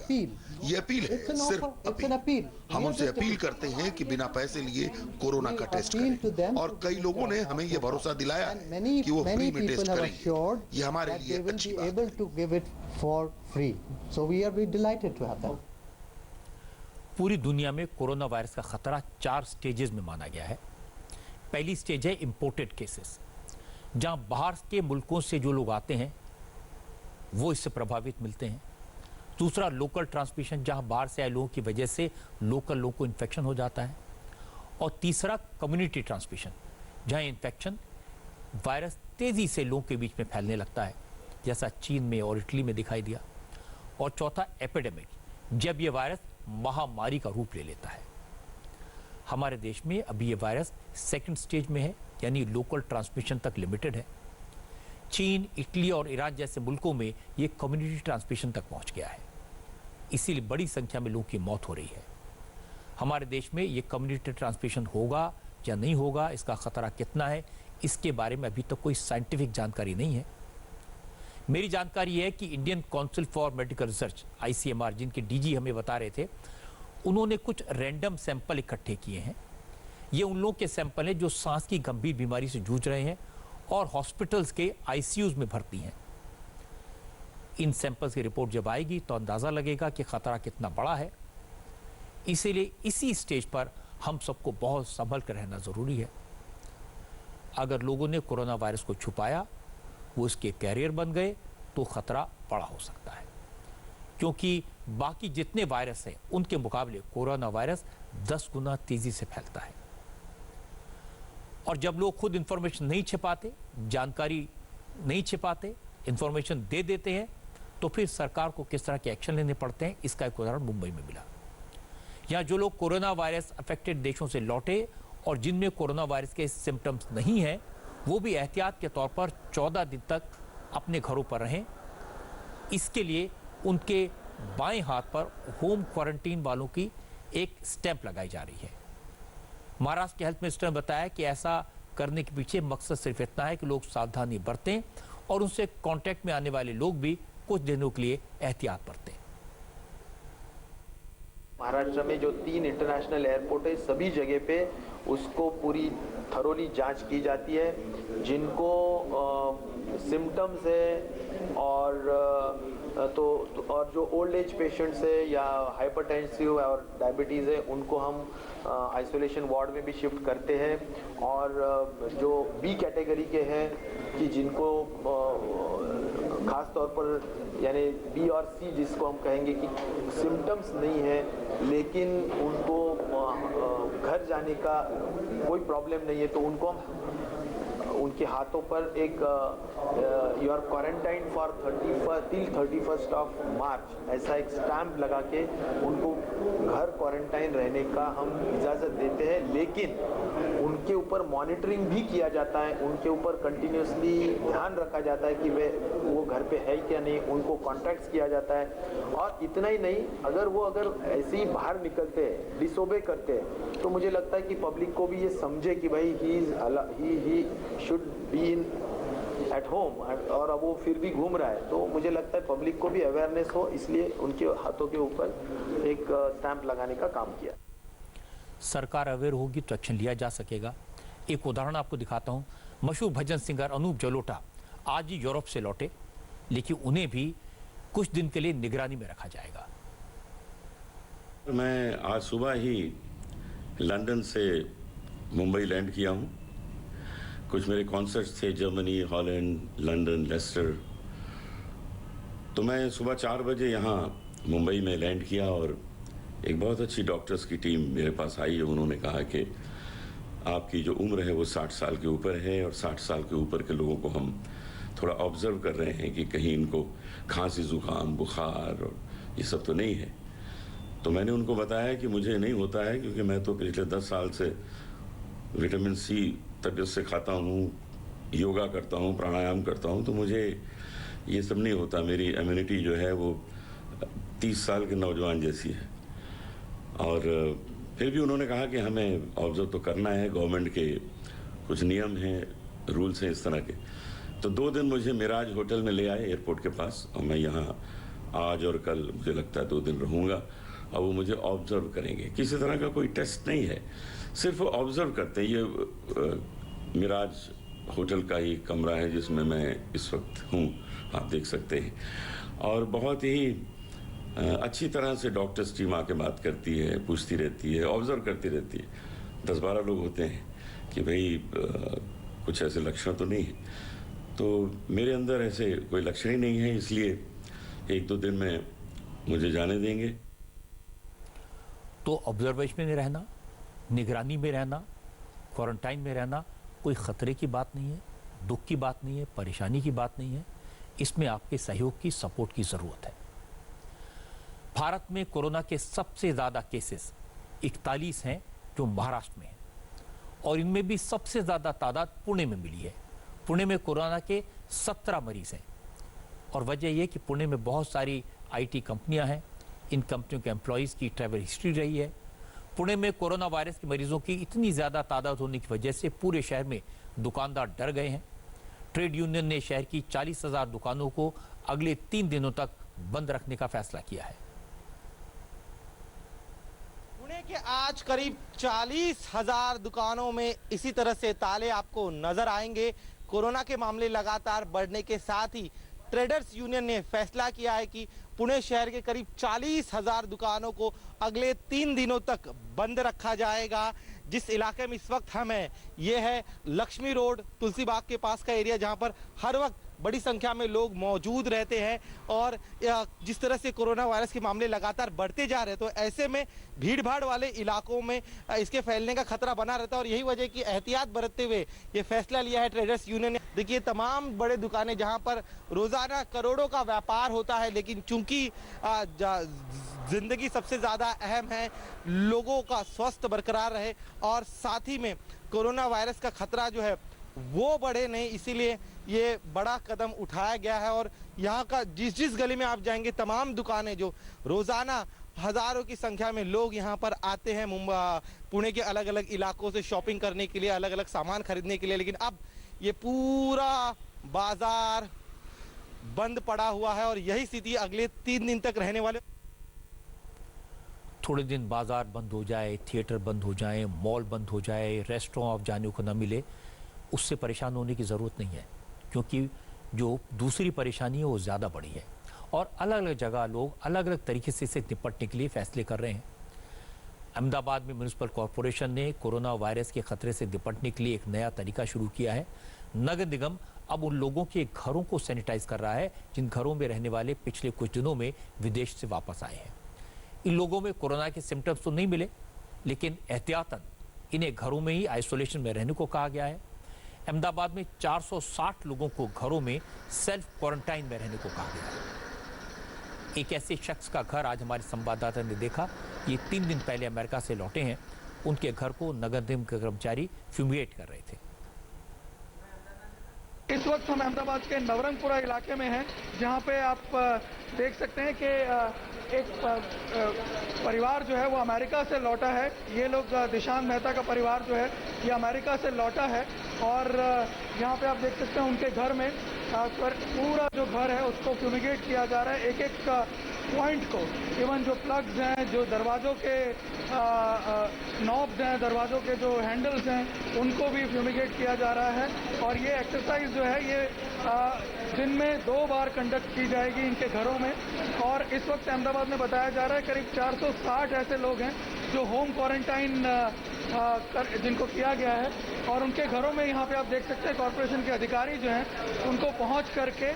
ये अपील है, सिर्फ अपील। हम उनसे अपील करते हैं कि बिना पैसे लिए कोरोना का टेस्ट करें और कई लोगों ने हमें ये भरोसा दिलाया है कि वो फ्री में टेस्ट करेंगे। ये हमारे लिए अच्छी बात है। पूरी दुनिया में कोरोना वायरस का खतरा 4 स्टेजेस में माना गया है। पहली स्टेज है इंपोर्टेड केसेस, जहां बाहर के मुल्कों से जो लोग आते हैं वो इससे प्रभावित मिलते हैं। दूसरा लोकल ट्रांसमिशन, जहां बाहर से आए लोगों की वजह से लोकल लोगों को इन्फेक्शन हो जाता है। और तीसरा कम्युनिटी ट्रांसमिशन, जहां इन्फेक्शन वायरस तेजी से लोगों के बीच में फैलने लगता है, जैसा चीन में और इटली में दिखाई दिया। और चौथा एपिडेमिक, जब ये वायरस महामारी का रूप ले लेता है। हमारे देश में अभी ये वायरस सेकंड स्टेज में है, यानी लोकल ट्रांसमिशन तक लिमिटेड है। चीन, इटली और ईरान जैसे मुल्कों में ये कम्युनिटी ट्रांसमिशन तक पहुंच गया है, इसीलिए बड़ी संख्या में लोगों की मौत हो रही है। हमारे देश में ये कम्युनिटी ट्रांसमिशन होगा या नहीं होगा, इसका खतरा कितना है, इसके बारे में अभी तक कोई साइंटिफिक जानकारी नहीं है। मेरी जानकारी है कि Indian council for medical research ICMR, जिनके डीजी हमें बता रहे थे, उन्होंने कुछ रैंडम सैंपल इकट्ठे किए हैं। ये उन लोगों के सैंपल हैं जो सांस की गंभीर बीमारी से जूझ रहे हैं और हॉस्पिटल्स के आईसीयूज में भर्ती हैं। इन सैंपल्स की रिपोर्ट जब आएगी तो अंदाज़ा लगेगा कि खतरा कितना बड़ा है। इसीलिए इसी स्टेज पर हम सबको बहुत संभल कर रहना ज़रूरी है। अगर लोगों ने कोरोना वायरस को छुपाया, वो इसके कैरियर बन गए, तो खतरा बड़ा हो सकता है, क्योंकि बाकी जितने वायरस हैं उनके मुकाबले कोरोना वायरस 10 गुना तेजी से फैलता है। और जब लोग खुद इंफॉर्मेशन नहीं छिपाते, जानकारी नहीं छिपाते, इंफॉर्मेशन दे देते हैं, तो फिर सरकार को किस तरह के एक्शन लेने पड़ते हैं, इसका एक उदाहरण मुंबई में मिला। यहाँ जो लोग कोरोना वायरस अफेक्टेड देशों से लौटे और जिनमें कोरोना वायरस के सिम्टम्स नहीं हैं, वो भी एहतियात के तौर पर 14 दिन तक अपने घरों पर रहें। इसके लिए उनके बाएं हाथ पर होम क्वारंटीन वालों की एक स्टैंप लगाई जा रही है। महाराष्ट्र के हेल्थ मिनिस्टर ने बताया कि ऐसा करने के पीछे मकसद सिर्फ इतना है कि लोग सावधानी बरतें और उनसे कांटेक्ट में आने वाले लोग भी कुछ दिनों के लिए एहतियात बरतें। महाराष्ट्र में जो 3 इंटरनेशनल एयरपोर्ट है, सभी जगह पे उसको पूरी थरोली जांच की जाती है। जिनको सिम्टम्स है और जो ओल्ड एज पेशेंट्स है या हाइपरटेंसिव और डायबिटीज़ है, उनको हम आइसोलेशन वार्ड में भी शिफ्ट करते हैं। और जो बी कैटेगरी के हैं कि जिनको खास तौर पर यानी बी और सी जिसको हम कहेंगे कि सिम्टम्स नहीं है लेकिन उनको घर जाने का कोई प्रॉब्लम नहीं है, तो उनको हम उनके हाथों पर एक you are quarantine for 31st of March ऐसा एक स्टैंप लगा के उनको घर क्वारंटाइन रहने का हम इजाज़त देते हैं। लेकिन उनके ऊपर मॉनिटरिंग भी किया जाता है, उनके ऊपर कंटिन्यूसली ध्यान रखा जाता है कि वो घर पे है क्या नहीं, उनको कॉन्टैक्ट किया जाता है। और इतना ही नहीं, अगर ऐसे ही बाहर निकलते हैं, डिसोबे करते हैं, तो मुझे लगता है कि पब्लिक को भी ये समझे कि भाई he should be in at home, और अब वो फिर भी घूम रहा है, तो मुझे लगता है पब्लिक को भी अवेयरनेस हो, इसलिए उनके हाथों के ऊपर एक स्टैंप लगाने का काम किया। सरकार अवेयर होगी तो एक्शन लिया जा सकेगा। एक उदाहरण आपको दिखाता हूं। मशहूर भजन सिंगर अनूप जलोटा आज ही यूरोप से लौटे, लेकिन उन्हें भी कुछ दिन के लिए निगरानी में रखा जाएगा। मैं आज सुबह ही लंदन से मुंबई लैंड किया हूं। कुछ मेरे कॉन्सर्ट्स थे जर्मनी, हॉलैंड, लंदन, लेस्टर। तो मैं सुबह 4 बजे यहाँ मुंबई में लैंड किया और एक बहुत अच्छी डॉक्टर्स की टीम मेरे पास आई है। उन्होंने कहा कि आपकी जो उम्र है वो 60 साल के ऊपर है और 60 साल के ऊपर के लोगों को हम थोड़ा ऑब्जर्व कर रहे हैं कि कहीं इनको खांसी, जुकाम, बुखार और ये सब तो नहीं है। तो मैंने उनको बताया कि मुझे नहीं होता है क्योंकि मैं तो पिछले 10 साल से विटामिन सी तबीयत से खाता हूँ, योगा करता हूँ, प्राणायाम करता हूँ, तो मुझे ये सब नहीं होता। मेरी इम्यूनिटी जो है वो 30 साल के नौजवान जैसी है। और फिर भी उन्होंने कहा कि हमें ऑब्जर्व तो करना है, गवर्नमेंट के कुछ नियम हैं, रूल्स हैं इस तरह के। तो 2 दिन मुझे मिराज होटल में ले आए एयरपोर्ट के पास और मैं यहाँ आज और कल मुझे लगता है 2 दिन रहूँगा और वो मुझे ऑब्जर्व करेंगे। किसी तरह का कोई टेस्ट नहीं है, सिर्फ ऑब्जर्व करते हैं। ये मिराज होटल का ही कमरा है जिसमें मैं इस वक्त हूँ, आप देख सकते हैं। और बहुत ही अच्छी तरह से डॉक्टर्स टीम आके बात करती है, पूछती रहती है, ऑब्जर्व करती रहती है। 10-12 लोग होते हैं कि भाई कुछ ऐसे लक्षण तो नहीं है। तो मेरे अंदर ऐसे कोई लक्षण ही नहीं है, इसलिए 1-2 दिन में मुझे जाने देंगे। तो ऑब्जर्वेशन में रहना, निगरानी में रहना, क्वारंटाइन में रहना कोई खतरे की बात नहीं है, दुख की बात नहीं है, परेशानी की बात नहीं है। इसमें आपके सहयोग की, सपोर्ट की ज़रूरत है। भारत में कोरोना के सबसे ज़्यादा केसेस 41 हैं जो महाराष्ट्र में हैं और इनमें भी सबसे ज़्यादा तादाद पुणे में मिली है। पुणे में कोरोना के 17 मरीज हैं और वजह यह कि पुणे में बहुत सारी IT कंपनियां हैं। इन कंपनियों के एम्प्लॉयज़ की ट्रैवल हिस्ट्री रही है। पुणे में कोरोना वायरस के मरीजों की इतनी ज़्यादा तादाद होने की वजह से पूरे शहर में दुकानदार डर गए हैं। ट्रेड यूनियन ने शहर की 40,000 दुकानों को अगले 3 दिनों तक बंद रखने का फैसला किया है। पुणे के आज करीब 40,000 दुकानों में इसी तरह से ताले आपको नजर आएंगे। कोरोना के मामले लगातार बढ़ने के साथ ही ट्रेडर्स यूनियन ने फैसला किया है कि पुणे शहर के करीब 40,000 दुकानों को अगले 3 दिनों तक बंद रखा जाएगा। जिस इलाके में इस वक्त हम हैं, ये है लक्ष्मी रोड, तुलसी बाग के पास का एरिया, जहां पर हर वक्त बड़ी संख्या में लोग मौजूद रहते हैं। और जिस तरह से कोरोना वायरस के मामले लगातार बढ़ते जा रहे हैं, तो ऐसे में भीड़ भाड़ वाले इलाकों में इसके फैलने का खतरा बना रहता है और यही वजह की एहतियात बरतते हुए ये फैसला लिया है ट्रेडर्स यूनियन ने। देखिए, तमाम बड़े दुकानें जहां पर रोजाना करोड़ों का व्यापार होता है, लेकिन चूंकि जिंदगी सबसे ज्यादा अहम है, लोगों का स्वास्थ्य बरकरार रहे और साथ ही में कोरोना वायरस का खतरा जो है वो बढ़े नहीं, इसीलिए ये बड़ा कदम उठाया गया है। और यहाँ का जिस गली में आप जाएंगे, तमाम दुकानें जो रोजाना हजारों की संख्या में लोग यहाँ पर आते हैं पुणे के अलग अलग इलाकों से शॉपिंग करने के लिए, अलग अलग सामान खरीदने के लिए, लेकिन अब ये पूरा बाजार बंद पड़ा हुआ है और यही स्थिति अगले 3 दिन तक रहने वाले। थोड़े दिन बाजार बंद हो जाए, थिएटर बंद हो जाए, मॉल बंद हो जाए, रेस्टोरेंट आप जाने को न मिले, उससे परेशान होने की ज़रूरत नहीं है, क्योंकि जो दूसरी परेशानी है वो ज़्यादा बड़ी है और अलग अलग जगह लोग अलग अलग तरीके से इससे निपटने के लिए फैसले कर रहे हैं। अहमदाबाद में म्यूनिसिपल कॉरपोरेशन ने कोरोना वायरस के खतरे से निपटने के लिए एक नया तरीका शुरू किया है। नगर निगम अब उन लोगों के घरों को सैनिटाइज कर रहा है जिन घरों में रहने वाले पिछले कुछ दिनों में विदेश से वापस आए हैं। इन लोगों में कोरोना के सिम्टम्स तो नहीं मिले, लेकिन एहतियातन इन्हें घरों में ही आइसोलेशन में रहने को कहा गया है। अहमदाबाद में 460 लोगों को घरों में सेल्फ क्वारंटाइन में रहने को कहा गया है। एक ऐसे शख्स का घर आज हमारे संवाददाता ने देखा। ये 3 दिन पहले अमेरिका से लौटे हैं। उनके घर को नगर निगम के कर्मचारी फ्यूमिगेट कर रहे थे। इस वक्त हम अहमदाबाद के नवरंगपुरा इलाके में हैं, जहां पे आप देख सकते हैं कि एक परिवार जो है वो अमेरिका से लौटा है। ये लोग दिशांत मेहता का परिवार जो है ये अमेरिका से लौटा है और यहाँ पे आप देख सकते हैं उनके घर में पूरा जो घर है उसको फ्यूमिगेट किया जा रहा है। एक एक पॉइंट को, इवन जो प्लग्स हैं, जो दरवाज़ों के नॉब्स हैं, दरवाज़ों के जो हैंडल्स हैं, उनको भी फ्यूमिगेट किया जा रहा है। और ये एक्सरसाइज जो है ये दिन में 2 बार कंडक्ट की जाएगी इनके घरों में। और इस वक्त अहमदाबाद में बताया जा रहा है करीब 460 ऐसे लोग हैं जो होम क्वारंटाइन जिनको किया गया है और उनके घरों में यहाँ पे आप देख सकते हैं कॉरपोरेशन के अधिकारी जो हैं उनको पहुँच करके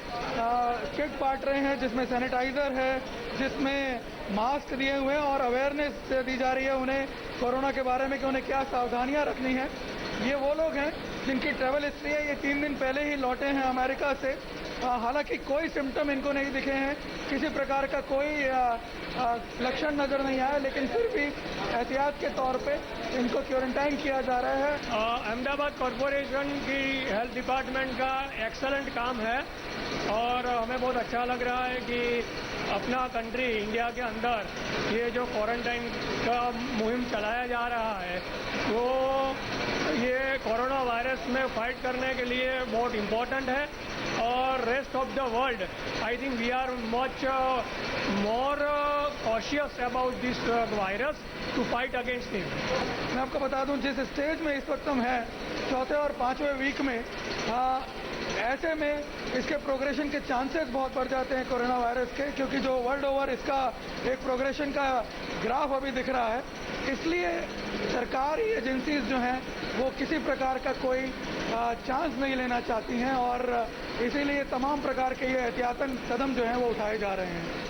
किट बांट रहे हैं, जिसमें सैनिटाइज़र है, जिसमें मास्क दिए हुए हैं और अवेयरनेस दी जा रही है उन्हें कोरोना के बारे में कि उन्हें क्या सावधानियां रखनी है। ये वो लोग हैं जिनकी ट्रैवल हिस्ट्री है, ये 3 दिन पहले ही लौटे हैं अमेरिका से। हालांकि कोई सिम्टम इनको नहीं दिखे हैं, किसी प्रकार का कोई लक्षण नज़र नहीं आया, लेकिन फिर भी एहतियात के तौर पे इनको क्वारंटाइन किया जा रहा है। अहमदाबाद कॉरपोरेशन की हेल्थ डिपार्टमेंट का एक्सेलेंट काम है और हमें बहुत अच्छा लग रहा है कि अपना कंट्री इंडिया के अंदर ये जो क्वारंटाइन का मुहिम चलाया जा रहा है वो ये कोरोना वायरस में फाइट करने के लिए बहुत इम्पोर्टेंट है। और rest of the world I think we are much more cautious about this virus to fight against it. मैं आपको बता दूं जिस स्टेज में इस वक्त हम हैं, 4थे और 5वें वीक में, ऐसे में इसके प्रोग्रेशन के चांसेस बहुत बढ़ जाते हैं कोरोना वायरस के, क्योंकि जो वर्ल्ड ओवर इसका एक प्रोग्रेशन का ग्राफ अभी दिख रहा है। इसलिए सरकारी एजेंसीज जो हैं वो किसी प्रकार का कोई चांस नहीं लेना चाहती हैं और इसीलिए तमाम प्रकार के ये एहतियातन कदम जो हैं वो उठाए जा रहे हैं।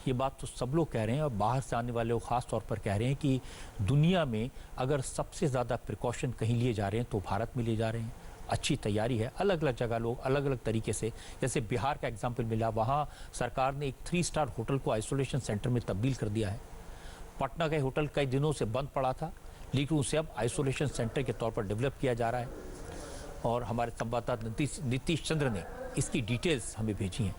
ये बात तो सब लोग कह रहे हैं और बाहर से आने वाले लोग खास तौर पर कह रहे हैं कि दुनिया में अगर सबसे ज़्यादा प्रिकॉशन कहीं लिए जा रहे हैं तो भारत में लिए जा रहे हैं। अच्छी तैयारी है, अलग अलग जगह लोग अलग अलग तरीके से, जैसे बिहार का एग्जाम्पल मिला, वहाँ सरकार ने एक 3 स्टार होटल को आइसोलेशन सेंटर में तब्दील कर दिया है। पटना का होटल कई दिनों से बंद पड़ा था, लेकिन उसे अब आइसोलेशन सेंटर के तौर पर डेवलप किया जा रहा है और हमारे संवाददाता नीतीश चंद्र ने इसकी डिटेल्स हमें भेजी हैं।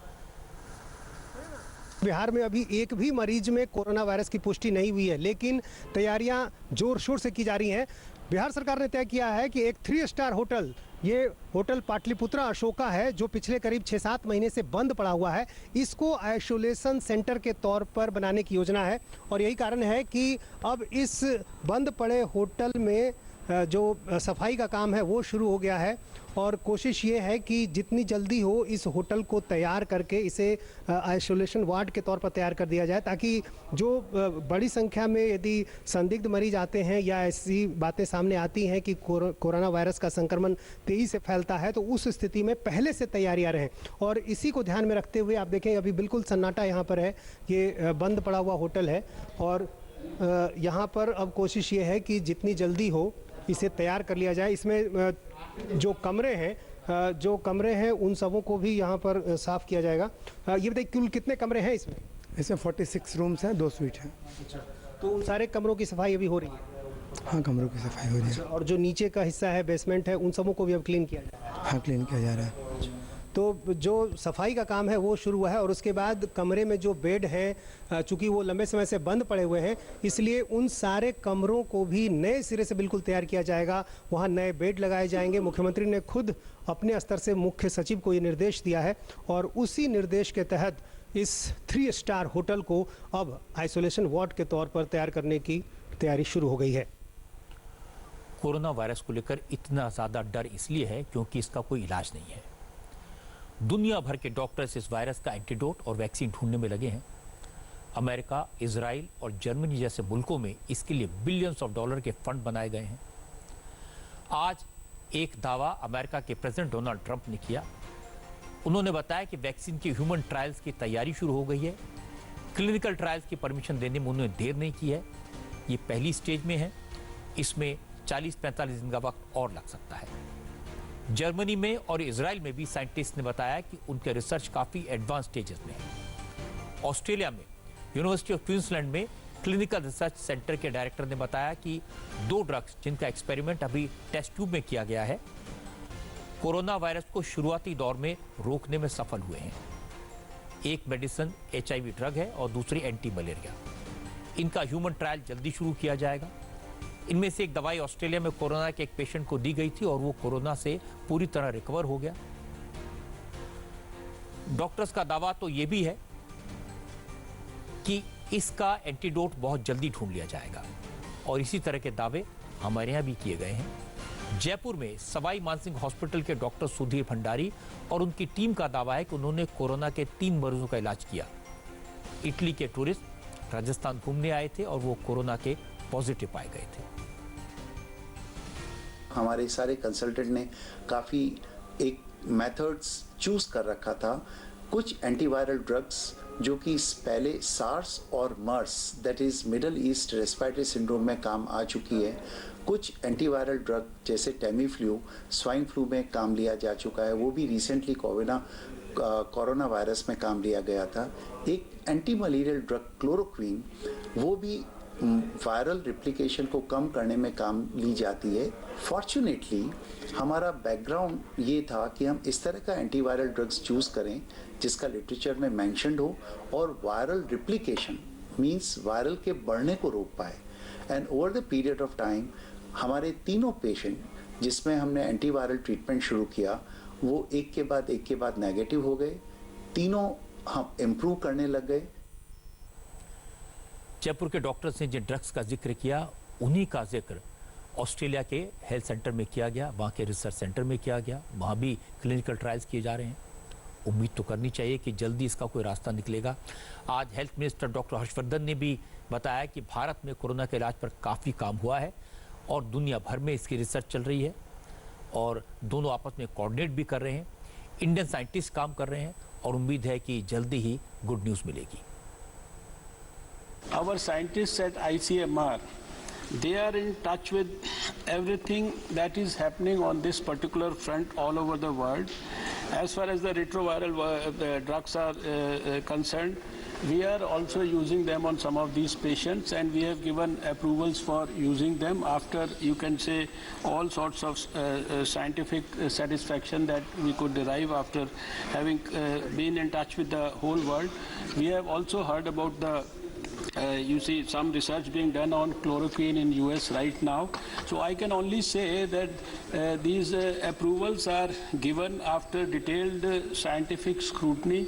बिहार में अभी एक भी मरीज में कोरोना वायरस की पुष्टि नहीं हुई है, लेकिन तैयारियां जोर शोर से की जा रही हैं। बिहार सरकार ने तय किया है कि एक 3 स्टार होटल, ये होटल पाटलिपुत्रा अशोका है, जो पिछले करीब 6-7 महीने से बंद पड़ा हुआ है, इसको आइसोलेशन सेंटर के तौर पर बनाने की योजना है। और यही कारण है कि अब इस बंद पड़े होटल में जो सफाई का काम है वो शुरू हो गया है और कोशिश ये है कि जितनी जल्दी हो इस होटल को तैयार करके इसे आइसोलेशन वार्ड के तौर पर तैयार कर दिया जाए, ताकि जो बड़ी संख्या में यदि संदिग्ध मरीज आते हैं या ऐसी बातें सामने आती हैं कि कोरोना वायरस का संक्रमण तेजी से फैलता है तो उस स्थिति में पहले से तैयारियां रहें। और इसी को ध्यान में रखते हुए आप देखें अभी बिल्कुल सन्नाटा यहाँ पर है, ये बंद पड़ा हुआ होटल है और यहाँ पर अब कोशिश ये है कि जितनी जल्दी हो इसे तैयार कर लिया जाए। इसमें जो कमरे हैं उन सबों को भी यहाँ पर साफ़ किया जाएगा। ये बताइए कुल कितने कमरे हैं इसमें? इसमें 46 रूम्स हैं, 2 स्वीट हैं। अच्छा, तो उन सारे कमरों की सफाई अभी हो रही है? हाँ, कमरों की सफाई हो रही है। और जो नीचे का हिस्सा है, बेसमेंट है, उन सबों को भी अब क्लीन किया जा रहा है? हाँ, क्लीन किया जा रहा है। तो जो सफाई का काम है वो शुरू हुआ है और उसके बाद कमरे में जो बेड हैं चूँकि वो लंबे समय से बंद पड़े हुए हैं, इसलिए उन सारे कमरों को भी नए सिरे से बिल्कुल तैयार किया जाएगा। वहाँ नए बेड लगाए जाएंगे। मुख्यमंत्री ने खुद अपने स्तर से मुख्य सचिव को ये निर्देश दिया है और उसी निर्देश के तहत इस 3 स्टार होटल को अब आइसोलेशन वार्ड के तौर पर तैयार करने की तैयारी शुरू हो गई है। कोरोना वायरस को लेकर इतना ज़्यादा डर इसलिए है क्योंकि इसका कोई इलाज नहीं है। दुनिया भर के डॉक्टर्स इस वायरस का एंटीडोट और वैक्सीन ढूंढने में लगे हैं। अमेरिका, इजराइल और जर्मनी जैसे मुल्कों में इसके लिए बिलियंस ऑफ डॉलर के फंड बनाए गए हैं। आज एक दावा अमेरिका के प्रेसिडेंट डोनाल्ड ट्रंप ने किया। उन्होंने बताया कि वैक्सीन की ह्यूमन ट्रायल्स की तैयारी शुरू हो गई है। क्लिनिकल ट्रायल्स की परमिशन देने में उन्होंने देर नहीं की है। ये पहली स्टेज में है। इसमें 40-45 दिन का वक्त और लग सकता है। जर्मनी में और इजराइल में भी साइंटिस्ट ने बताया कि उनके रिसर्च काफ़ी एडवांस स्टेजेस में है। ऑस्ट्रेलिया में यूनिवर्सिटी ऑफ क्वींसलैंड में क्लिनिकल रिसर्च सेंटर के डायरेक्टर ने बताया कि 2 ड्रग्स जिनका एक्सपेरिमेंट अभी टेस्ट ट्यूब में किया गया है, कोरोना वायरस को शुरुआती दौर में रोकने में सफल हुए हैं। एक मेडिसिन HIV ड्रग है और दूसरी एंटी मलेरिया। इनका ह्यूमन ट्रायल जल्दी शुरू किया जाएगा। इनमें से एक दवाई ऑस्ट्रेलिया में कोरोना के एक पेशेंट को दी गई थी और वो कोरोना से पूरी तरह रिकवर हो गया। डॉक्टर्स का दावा तो ये भी है कि इसका एंटीडोट बहुत जल्दी ढूंढ लिया जाएगा और इसी तरह के दावे हमारे यहाँ भी किए गए हैं। जयपुर में सवाई मानसिंह हॉस्पिटल के डॉक्टर सुधीर भंडारी और उनकी टीम का दावा है कि उन्होंने कोरोना के 3 मरीजों का इलाज किया। इटली के टूरिस्ट राजस्थान घूमने आए थे और वो कोरोना के पॉजिटिव पाए गए थे। हमारे सारे कंसल्टेंट ने काफ़ी एक मेथड्स चूज कर रखा था। कुछ एंटीवायरल ड्रग्स जो कि पहले सार्स और MERS that is Middle East respiratory syndrome में काम आ चुकी है। कुछ एंटीवायरल ड्रग जैसे टेमीफ्लू, स्वाइन फ्लू में काम लिया जा चुका है। वो भी रिसेंटली कोरोना वायरस में काम लिया गया था। एक एंटी मलेरियल ड्रग क्लोरोक्वीन, वो भी वायरल रिप्लिकेशन को कम करने में काम ली जाती है। फॉर्चुनेटली हमारा बैकग्राउंड ये था कि हम इस तरह का एंटीवायरल ड्रग्स चूज़ करें जिसका लिटरेचर में मेंशन्ड हो और वायरल रिप्लिकेशन मींस वायरल के बढ़ने को रोक पाए। And over the period of time हमारे तीनों पेशेंट जिसमें हमने एंटीवायरल ट्रीटमेंट शुरू किया वो एक के बाद नेगेटिव हो गए। तीनों हम इम्प्रूव करने लग गए। जयपुर के डॉक्टर्स ने जिन ड्रग्स का जिक्र किया उन्हीं का जिक्र ऑस्ट्रेलिया के हेल्थ सेंटर में किया गया, वहाँ के रिसर्च सेंटर में किया गया। वहाँ भी क्लिनिकल ट्रायल्स किए जा रहे हैं। उम्मीद तो करनी चाहिए कि जल्दी इसका कोई रास्ता निकलेगा। आज हेल्थ मिनिस्टर डॉक्टर हर्षवर्धन ने भी बताया कि भारत में कोरोना के इलाज पर काफ़ी काम हुआ है और दुनिया भर में इसकी रिसर्च चल रही है और दोनों आपस में कोऑर्डिनेट भी कर रहे हैं। इंडियन साइंटिस्ट काम कर रहे हैं और उम्मीद है कि जल्दी ही गुड न्यूज़ मिलेगी। Our scientists at ICMR, they are in touch with everything that is happening on this particular front all over the world. As far as the retroviral drugs are concerned, we are also using them on some of these patients, and we have given approvals for using them after, you can say, all sorts of scientific satisfaction that we could derive after having been in touch with the whole world. We have also heard about the you see some research being done on chloroquine in US right now. So I can only say that these approvals are given after detailed scientific scrutiny,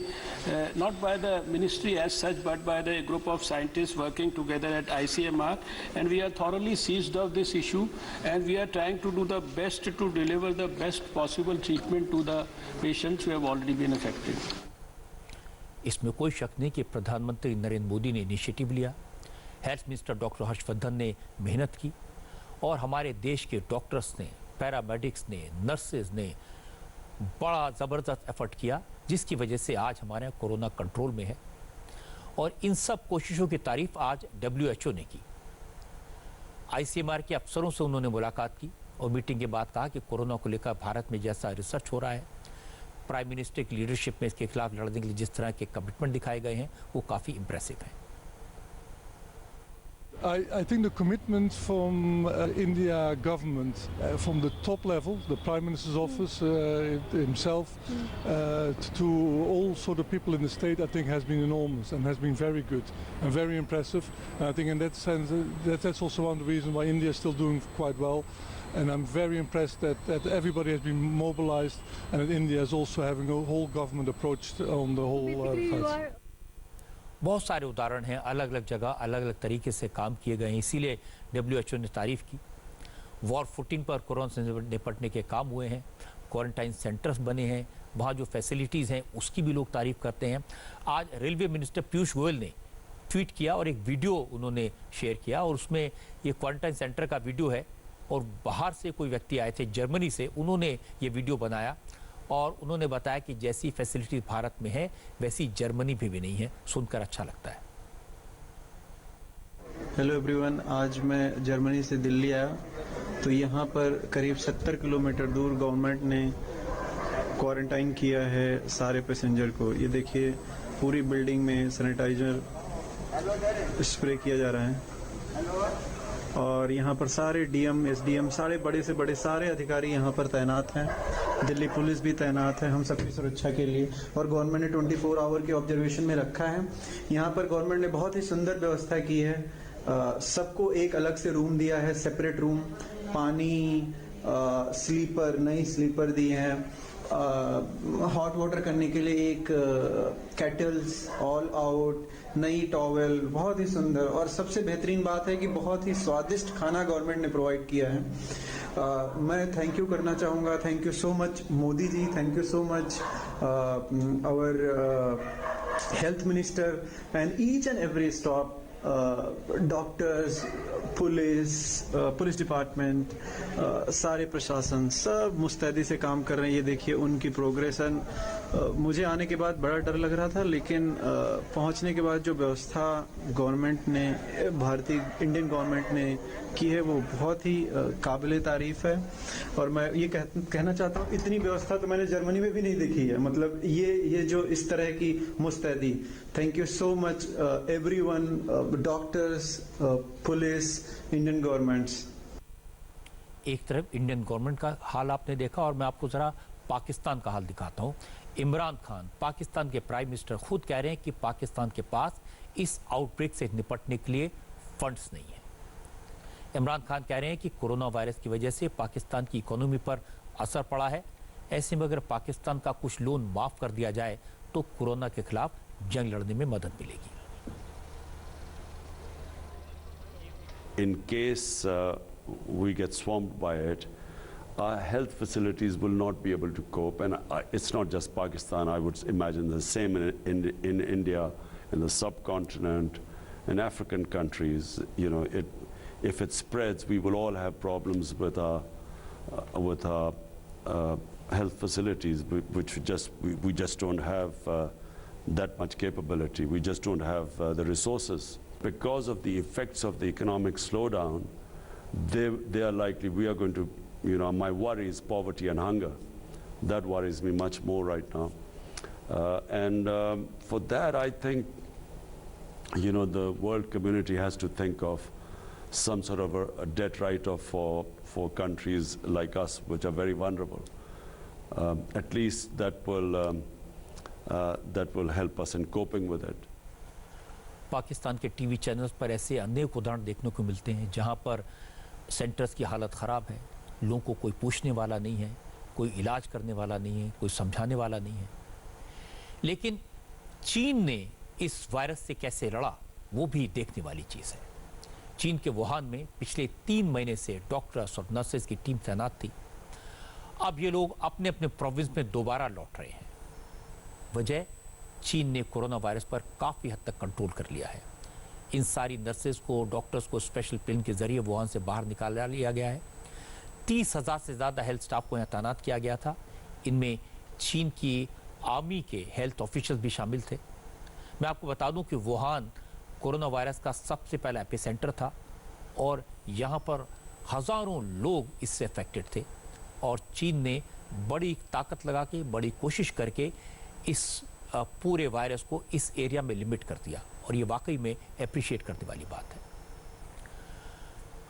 not by the ministry as such, but by the group of scientists working together at ICMR. And we are thoroughly seized of this issue, and we are trying to do the best to deliver the best possible treatment to the patients who have already been affected. इसमें कोई शक नहीं कि प्रधानमंत्री नरेंद्र मोदी ने initiative लिया, health minister doctor Harshvardhan ने मेहनत की और हमारे देश के डॉक्टर्स ने, पैरामेडिक्स ने, नर्सेज ने बड़ा ज़बरदस्त एफर्ट किया, जिसकी वजह से आज हमारे यहाँ कोरोना कंट्रोल में है। और इन सब कोशिशों की तारीफ आज WHO ने की। ICMR के अफसरों से उन्होंने मुलाकात की और मीटिंग के बाद कहा कि कोरोना को लेकर भारत में जैसा रिसर्च हो रहा है, प्राइम मिनिस्टर की लीडरशिप में इसके खिलाफ लड़ने के लिए जिस तरह के कमिटमेंट दिखाए गए हैं वो काफ़ी इम्प्रेसिव हैं। I think the commitment from India government, from the top level, the Prime Minister's office himself, to all sort of people in the state, I think has been enormous and has been very good and very impressive. And I think in that sense, that's also one of the reasons why India is still doing quite well. And I'm very impressed that everybody has been mobilized and that India is also having a whole government approach on the whole fight. बहुत सारे उदाहरण हैं, अलग अलग जगह अलग अलग तरीके से काम किए गए हैं, इसीलिए WHO ने तारीफ की। वॉर फुटिंग पर कोरोना से निपटने के काम हुए हैं, क्वारंटाइन सेंटर्स बने हैं, वहाँ जो फैसिलिटीज़ हैं उसकी भी लोग तारीफ करते हैं। आज रेलवे मिनिस्टर पीयूष गोयल ने ट्वीट किया और एक वीडियो उन्होंने शेयर किया और उसमें ये क्वारंटाइन सेंटर का वीडियो है और बाहर से कोई व्यक्ति आए थे जर्मनी से, उन्होंने ये वीडियो बनाया और उन्होंने बताया कि जैसी फैसिलिटी भारत में है वैसी जर्मनी में भी नहीं है। सुनकर अच्छा लगता है। हेलो एवरीवन, आज मैं जर्मनी से दिल्ली आया तो यहाँ पर करीब 70 किलोमीटर दूर गवर्नमेंट ने क्वारंटाइन किया है सारे पैसेंजर को। ये देखिए पूरी बिल्डिंग में सैनिटाइजर स्प्रे किया जा रहा है और यहाँ पर सारे डीएम, एसडीएम, सारे बड़े से बड़े सारे अधिकारी यहाँ पर तैनात हैं। दिल्ली पुलिस भी तैनात है हम सबकी सुरक्षा के लिए और गवर्नमेंट ने 24 आवर के ऑब्जर्वेशन में रखा है। यहाँ पर गवर्नमेंट ने बहुत ही सुंदर व्यवस्था की है। सबको एक अलग से रूम दिया है, सेपरेट रूम, पानी, स्लीपर, नई स्लीपर दी हैं, हॉट वाटर करने के लिए एक केटल्स, ऑल आउट, नई टॉवेल, बहुत ही सुंदर। और सबसे बेहतरीन बात है कि बहुत ही स्वादिष्ट खाना गवर्नमेंट ने प्रोवाइड किया है। मैं थैंक यू करना चाहूँगा, thank you so much Modi ji, thank you so much our health minister and each and every staff, doctors, police department, सारे प्रशासन सब मुस्तैदी से काम कर रहे हैं। ये देखिए उनकी प्रोग्रेसन। मुझे आने के बाद बड़ा डर लग रहा था, लेकिन पहुंचने के बाद जो व्यवस्था गवर्नमेंट ने, भारतीय इंडियन गवर्नमेंट ने की है वो बहुत ही काबिले तारीफ है। और मैं ये कहना चाहता हूँ इतनी व्यवस्था तो मैंने जर्मनी में भी नहीं देखी है। मतलब ये जो इस तरह की मुस्तैदी। Thank you so much everyone, doctors, police, Indian governments. एक तरफ इंडियन गवर्नमेंट का हाल आपने देखा और मैं आपको जरा पाकिस्तान का हाल दिखाता हूँ। इमरान खान, पाकिस्तान के प्राइम मिनिस्टर, खुद कह रहे हैं कि पाकिस्तान के पास इस आउटब्रेक से निपटने के लिए फंड्स नहीं है। इमरान खान कह रहे हैं कि कोरोना वायरस की वजह से पाकिस्तान की इकोनॉमी पर असर पड़ा है, ऐसे में अगर पाकिस्तान का कुछ लोन माफ कर दिया जाए तो कोरोना के खिलाफ जंग लड़ने में मदद मिलेगी। In case we get swamped by it, our health facilities will not be able to cope, and it's not just Pakistan. I would imagine the same in India, in the subcontinent, in African countries. You know, if it spreads, we will all have problems with our health facilities, which we just don't have that much capability. We just don't have the resources. Because of the effects of the economic slowdown, they are likely, we are going to, you know, my worry is poverty and hunger. That worries me much more right now. For that, I think, you know, the world community has to think of some sort of a debt write-off for countries like us, which are very vulnerable. At least that will help us in coping with it. Pakistan के TV channels पर ऐसे अनेक उदाहरण देखने को मिलते हैं जहां पर सेंटर्स की हालत ख़राब है, लोगों को कोई पूछने वाला नहीं है, कोई इलाज करने वाला नहीं है, कोई समझाने वाला नहीं है। लेकिन चीन ने इस वायरस से कैसे लड़ा वो भी देखने वाली चीज़ है। चीन के वुहान में पिछले 3 महीने से डॉक्टर्स और नर्सेज की टीम तैनात थी। अब ये लोग अपने अपने प्रोविंस में दोबारा लौट रहे हैं। वजह, चीन ने कोरोना वायरस पर काफ़ी हद तक कंट्रोल कर लिया है। इन सारी नर्सेज को, डॉक्टर्स को स्पेशल प्लेन के जरिए वुहान से बाहर निकाल लिया गया है। 30,000 से ज़्यादा हेल्थ स्टाफ को यहाँ तैनात किया गया था। इनमें चीन की आर्मी के हेल्थ ऑफिशियल भी शामिल थे। मैं आपको बता दूं कि वुहान कोरोना वायरस का सबसे पहला एपिसेंटर था और यहाँ पर हज़ारों लोग इससे अफेक्टेड थे और चीन ने बड़ी ताकत लगा के, बड़ी कोशिश करके इस पूरे वायरस को इस एरिया में लिमिट कर दिया और ये वाकई में अप्रिशिएट करने वाली बात है।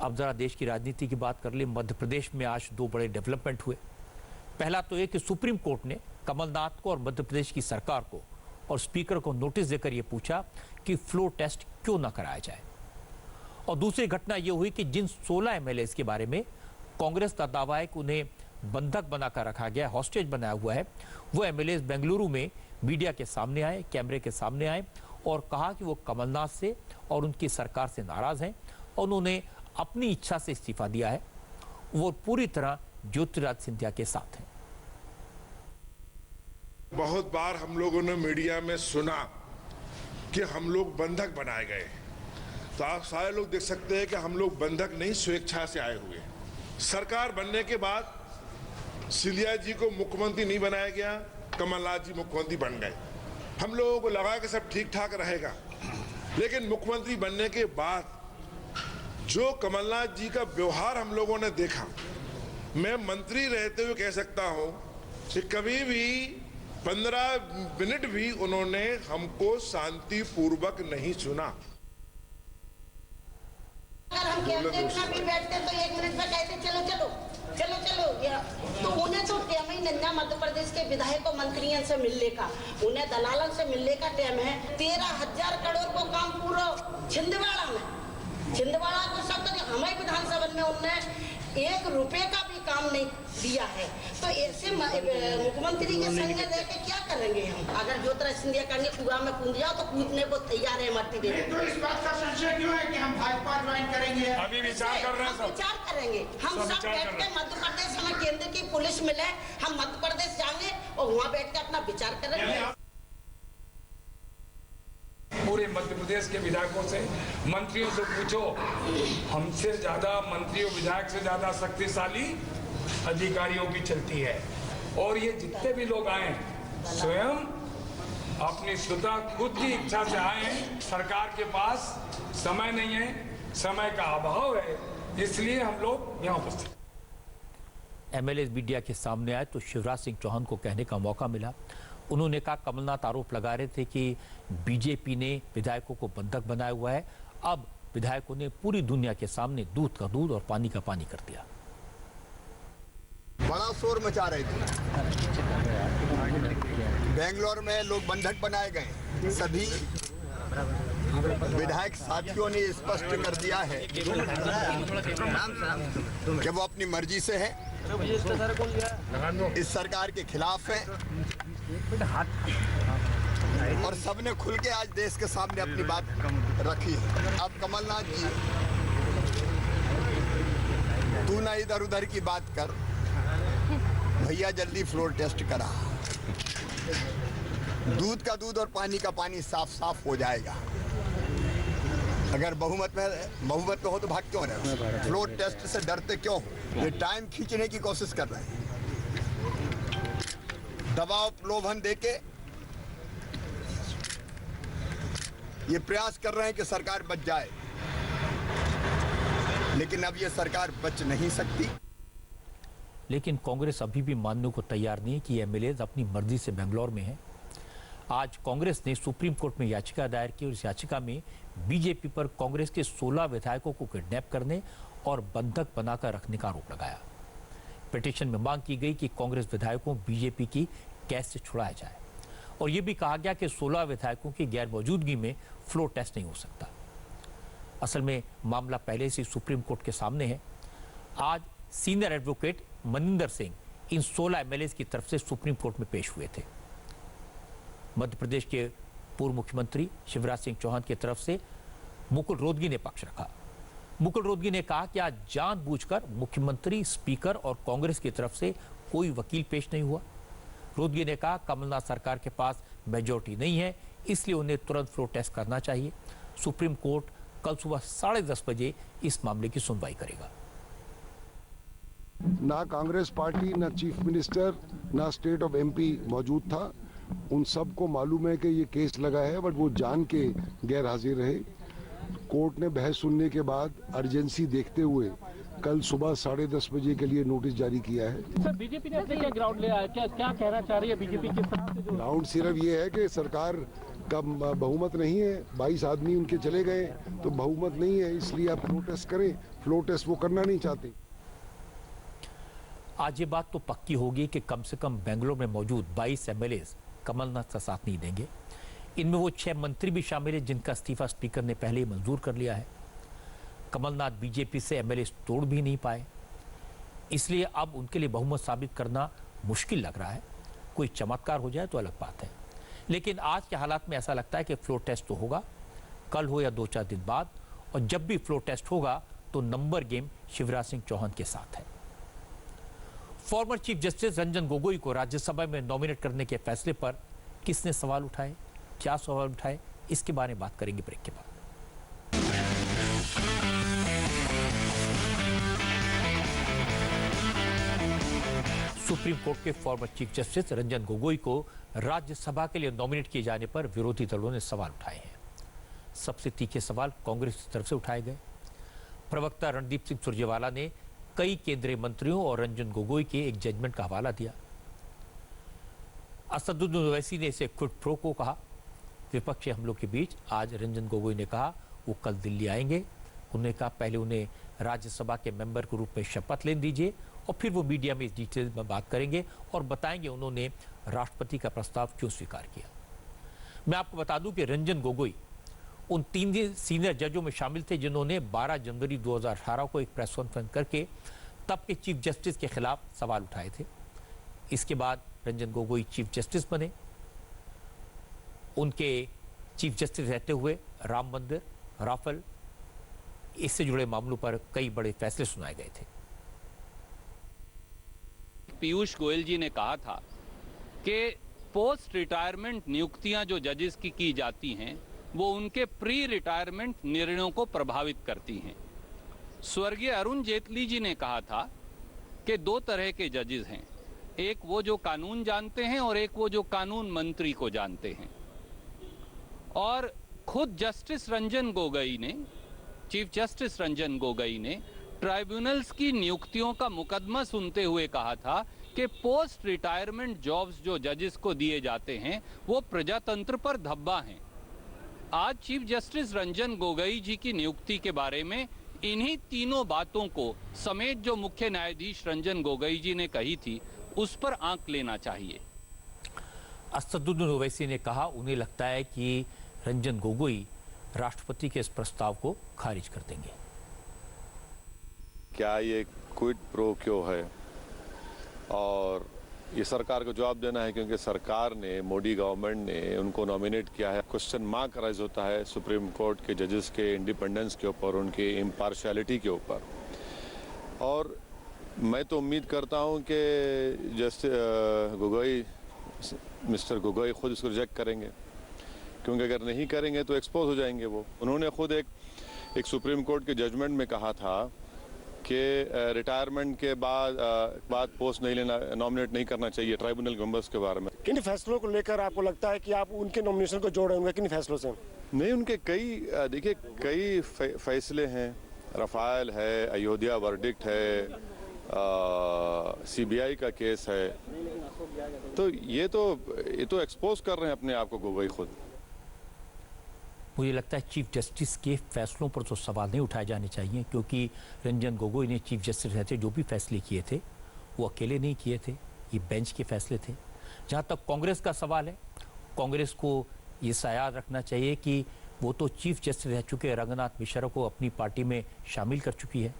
अब जरा देश की राजनीति की बात कर ले। मध्य प्रदेश में आज दो बड़े डेवलपमेंट हुए। पहला तो ये कि सुप्रीम कोर्ट ने कमलनाथ को और मध्य प्रदेश की सरकार को और स्पीकर को नोटिस देकर यह पूछा कि फ्लोर टेस्ट क्यों न कराया जाए। और दूसरी घटना यह हुई कि जिन 16 एमएलएस के बारे में कांग्रेस का दावा है कि उन्हें बंधक बनाकर रखा गया, हॉस्टेज बनाया हुआ है, वो एमएलएस बेंगलुरु में मीडिया के सामने आए, कैमरे के सामने आए और कहा कि वो कमलनाथ से और उनकी सरकार से नाराज हैं और उन्होंने अपनी इच्छा से इस्तीफा दिया है। वो पूरी तरह ज्योतिरादित्य सिंधिया के साथ हैं। बहुत बार हम लोगों ने मीडिया में सुना कि हम लोग बंधक बनाए गए, तो आप सारे लोग देख सकते हैं कि हम लोग बंधक नहीं, स्वेच्छा से आए हुए। सरकार बनने के बाद सिंधिया जी को मुख्यमंत्री नहीं बनाया गया, कमलनाथ जी मुख्यमंत्री बन गए। हम लोगों को लगा कि सब ठीक ठाक रहेगा, लेकिन मुख्यमंत्री बनने के बाद जो कमलनाथ जी का व्यवहार हम लोगों ने देखा, मैं मंत्री रहते हुए कह सकता हूं कि कभी भी 15 मिनट भी उन्होंने हमको शांतिपूर्वक नहीं सुना। अगर हम कैबिनेट में भी बैठते तो 1 मिनट में कहते चलो चलो चलो चलो, तो उन्हें तो टाइम ही नहीं, मध्य प्रदेश के विधायकों मंत्रियों से मिलने का, उन्हें दलालन से मिलने का टाइम है। 13,000 करोड़ को काम पूरा छिंदवाड़ा को सब तो हमारे विधानसभा में उन्होंने 1 रुपए का भी काम नहीं दिया है। तो ऐसे मुख्यमंत्री के संग लेके क्या करेंगे हम? अगर ज्योतिरादित्य सिंधिया कहेंगे कुआं में कूद जाओ तो कूदने को तैयार है मट्टी देने। तो इस बात का संशय क्यों है कि हम भाजपा ज्वाइन करेंगे? अभी विचार कर रहे हैं, सब विचार करेंगे। हम सब बैठ के मध्य प्रदेश, हमें केंद्र की पुलिस मिले, हम मध्य प्रदेश जाएंगे और वहाँ बैठ के अपना विचार करेंगे। पूरे मध्य प्रदेश के विधायकों से, मंत्रियों से पूछो, हमसे ज्यादा मंत्रियों विधायक से ज्यादा शक्तिशाली अधिकारियों की चलती है। और ये जितने भी लोग आए स्वयं अपनी स्वतः खुद की इच्छा से आए हैं। सरकार के पास समय नहीं है, समय का अभाव है, इसलिए हम लोग यहाँ उपस्थित। एमएलए मीडिया के सामने आए तो शिवराज सिंह चौहान को कहने का मौका मिला। उन्होंने कहा कमलनाथ आरोप लगा रहे थे कि बीजेपी ने विधायकों को बंधक बनाया हुआ है। अब विधायकों ने पूरी दुनिया के सामने दूध का दूध और पानी का पानी कर दिया। बड़ा शोर मचा रहे थे। बेंगलोर में लोग बंधक बनाए गए। सभी विधायक साथियों ने स्पष्ट कर दिया है कि वो अपनी मर्जी से है, इस सरकार के खिलाफ है और सबने खुल के आज देश के सामने अपनी बात रखी है। अब कमलनाथ जी, तू ना इधर उधर की बात कर, भैया जल्दी फ्लोर टेस्ट करा, दूध का दूध और पानी का पानी साफ साफ हो जाएगा। अगर बहुमत में हो तो भाग क्यों रहे? फ्लोर टेस्ट से डरते क्यों हो? ये टाइम खींचने की कोशिश कर रहे हैं, दबाव प्रलोभन देके ये प्रयास कर रहे हैं कि सरकार बच जाए, लेकिन अब ये सरकार बच नहीं सकती। लेकिन कांग्रेस अभी भी मानने को तैयार नहीं है कि एमएलए अपनी मर्जी से बेंगलोर में हैं। आज कांग्रेस ने सुप्रीम कोर्ट में याचिका दायर की और इस याचिका में बीजेपी पर कांग्रेस के 16 विधायकों को किडनैप करने और बंधक बनाकर रखने का आरोप लगाया। पिटीशन में मांग की गई कि कांग्रेस विधायकों बीजेपी की कैद से छुड़ाया जाए और यह भी कहा गया कि 16 विधायकों की गैर मौजूदगी में फ्लोर टेस्ट नहीं हो सकता। असल में मामला पहले से सुप्रीम कोर्ट के सामने है। आज सीनियर एडवोकेट मनिंदर सिंह इन 16 एमएलए की तरफ से सुप्रीम कोर्ट में पेश हुए थे। मध्य प्रदेश के पूर्व मुख्यमंत्री शिवराज सिंह चौहान की तरफ से मुकुल रोहतगी ने पक्ष रखा। मुकुल रोहतगी ने कहा कि आज जानबूझकर मुख्यमंत्री, स्पीकर और कांग्रेस की तरफ से कोई वकील पेश नहीं हुआ। रोहतगी ने कहा कमलनाथ सरकार के पास मेजॉरिटी नहीं है, इसलिए उन्हें तुरंत फ्लोर टेस्ट करना चाहिए। सुप्रीम कोर्ट कल सुबह 10:30 बजे इस मामले की सुनवाई करेगा। ना कांग्रेस पार्टी, ना चीफ मिनिस्टर, ना स्टेट ऑफ एमपी मौजूद था। उन सबको मालूम है कि ये केस लगा है, बट वो जान के गैर हाजिर रहे। कोर्ट ने बहस सुनने के बाद अर्जेंसी देखते हुए कल सुबह 10:30 बजे के लिए नोटिस जारी किया है। सर, बीजेपी ने अपने क्या ग्राउंड ले आया, क्या कहना चाह रही है बीजेपी? किस तरह से? ग्राउंड सिर्फ ये है कि सरकार का बहुमत नहीं है, 22 आदमी उनके चले गए, तो बहुमत नहीं है, इसलिए आप फ्लो टेस्ट करें। फ्लो टेस्ट वो करना नहीं चाहते। आज ये बात तो पक्की होगी कि कम से कम बेंगलोर में मौजूद 22 एमएलए कमलनाथ का साथ नहीं देंगे। इनमें वो 6 मंत्री भी शामिल हैं जिनका इस्तीफा स्पीकर ने पहले ही मंजूर कर लिया है। कमलनाथ बीजेपी से एमएलए तोड़ भी नहीं पाए, इसलिए अब उनके लिए बहुमत साबित करना मुश्किल लग रहा है। कोई चमत्कार हो जाए तो अलग बात है, लेकिन आज के हालात में ऐसा लगता है कि फ्लो टेस्ट तो होगा, कल हो या 2-4 दिन बाद, और जब भी फ्लो टेस्ट होगा तो नंबर गेम शिवराज सिंह चौहान के साथ है। Former chief justice Ranjan Gogoi को राज्यसभा में नॉमिनेट करने के फैसले पर किसने सवाल उठाए, क्या सवाल उठाए, इसके बारे में बात करेंगे ब्रेक के बाद। सुप्रीम कोर्ट के former chief justice Ranjan Gogoi को राज्यसभा के लिए नॉमिनेट किए जाने पर विरोधी दलों ने सवाल उठाए हैं। सबसे तीखे सवाल कांग्रेस की तरफ से उठाए गए। प्रवक्ता रणदीप सिंह सुरजेवाला ने कई केंद्रीय मंत्रियों और रंजन गोगोई के एक जजमेंट का हवाला दिया। असदुद्दीन ओवैसी ने इसे क्विड प्रो को कहा। विपक्षी हमलों के बीच आज रंजन गोगोई ने कहा वो कल दिल्ली आएंगे। उन्होंने कहा पहले उन्हें राज्यसभा के मेंबर के रूप में शपथ लेने दीजिए और फिर वो मीडिया में इस डिटेल में बात करेंगे और बताएंगे उन्होंने राष्ट्रपति का प्रस्ताव क्यों स्वीकार किया। मैं आपको बता दूं कि रंजन गोगोई उन 3 सीनियर जजों में शामिल थे जिन्होंने 12 जनवरी 2018 को एक प्रेस कॉन्फ्रेंस करके तब के चीफ जस्टिस के खिलाफ सवाल उठाए थे। इसके बाद रंजन गोगोई चीफ जस्टिस बने। उनके चीफ जस्टिस रहते हुए राम मंदिर, राफेल, इससे जुड़े मामलों पर कई बड़े फैसले सुनाए गए थे। पीयूष गोयल जी ने कहा था कि पोस्ट रिटायरमेंट नियुक्तियां जो जजेस की जाती हैं वो उनके प्री रिटायरमेंट निर्णयों को प्रभावित करती हैं। स्वर्गीय अरुण जेटली जी ने कहा था कि 2 तरह के जजेस हैं, एक वो जो कानून जानते हैं और एक वो जो कानून मंत्री को जानते हैं। और खुद जस्टिस रंजन गोगोई ने, चीफ जस्टिस रंजन गोगोई ने ट्राइब्यूनल्स की नियुक्तियों का मुकदमा सुनते हुए कहा था कि पोस्ट रिटायरमेंट जॉब्स जो जजेस को दिए जाते हैं वो प्रजातंत्र पर धब्बा हैं। आज चीफ जस्टिस रंजन गोगोई जी की नियुक्ति के बारे में इन्हीं तीनों बातों को समेत जो मुख्य न्यायाधीश रंजन गोगोई जी ने कही थी उस पर आंक लेना चाहिए। असदुद्दीन ओवैसी ने कहा उन्हें लगता है कि रंजन गोगोई राष्ट्रपति के इस प्रस्ताव को खारिज कर देंगे। क्या ये क्विड प्रो क्यों है और ये सरकार को जवाब देना है, क्योंकि सरकार ने, मोदी गवर्नमेंट ने उनको नॉमिनेट किया है। क्वेश्चन मार्क राइज होता है सुप्रीम कोर्ट के जजेस के इंडिपेंडेंस के ऊपर, उनकी इम्पार्शियलिटी के ऊपर। और मैं तो उम्मीद करता हूं कि जस्टिस गोगोई, मिस्टर गोगोई खुद इसको रिजेक्ट करेंगे, क्योंकि अगर नहीं करेंगे तो एक्सपोज हो जाएंगे वो। उन्होंने खुद एक सुप्रीम कोर्ट के जजमेंट में कहा था कि रिटायरमेंट के बाद पोस्ट नहीं लेना, नॉमिनेट नहीं करना चाहिए ट्राइब्यूनल मेंबर्स के बारे में। किन फैसलों को लेकर आपको लगता है कि आप उनके नॉमिनेशन को जोड़ रहे होंगे, किन फैसलों से? नहीं, उनके कई फैसले हैं। रफाल है, अयोध्या वर्डिक्ट है, सीबीआई का केस है, तो ये तो एक्सपोज कर रहे हैं अपने आप को गोगोई खुद। मुझे लगता है चीफ जस्टिस के फैसलों पर तो सवाल नहीं उठाए जाने चाहिए, क्योंकि रंजन गोगोई ने चीफ जस्टिस रहते जो भी फैसले किए थे वो अकेले नहीं किए थे, ये बेंच के फैसले थे। जहाँ तक कांग्रेस का सवाल है, कांग्रेस को ये याद रखना चाहिए कि वो तो चीफ जस्टिस रह चुके रंगनाथ मिश्रा को अपनी पार्टी में शामिल कर चुकी है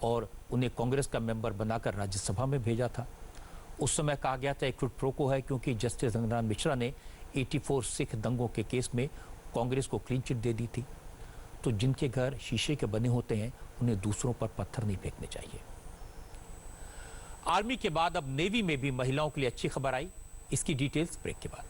और उन्हें कांग्रेस का मेंबर बनाकर राज्यसभा में भेजा था। उस समय कहा गया था क्विड प्रो को है, क्योंकि जस्टिस रंगनाथ मिश्रा ने 84 सिख दंगों के केस में कांग्रेस को क्लीन चिट दे दी थी। तो जिनके घर शीशे के बने होते हैं उन्हें दूसरों पर पत्थर नहीं फेंकने चाहिए। आर्मी के बाद अब नेवी में भी महिलाओं के लिए अच्छी खबर आई, इसकी डिटेल्स ब्रेक के बाद।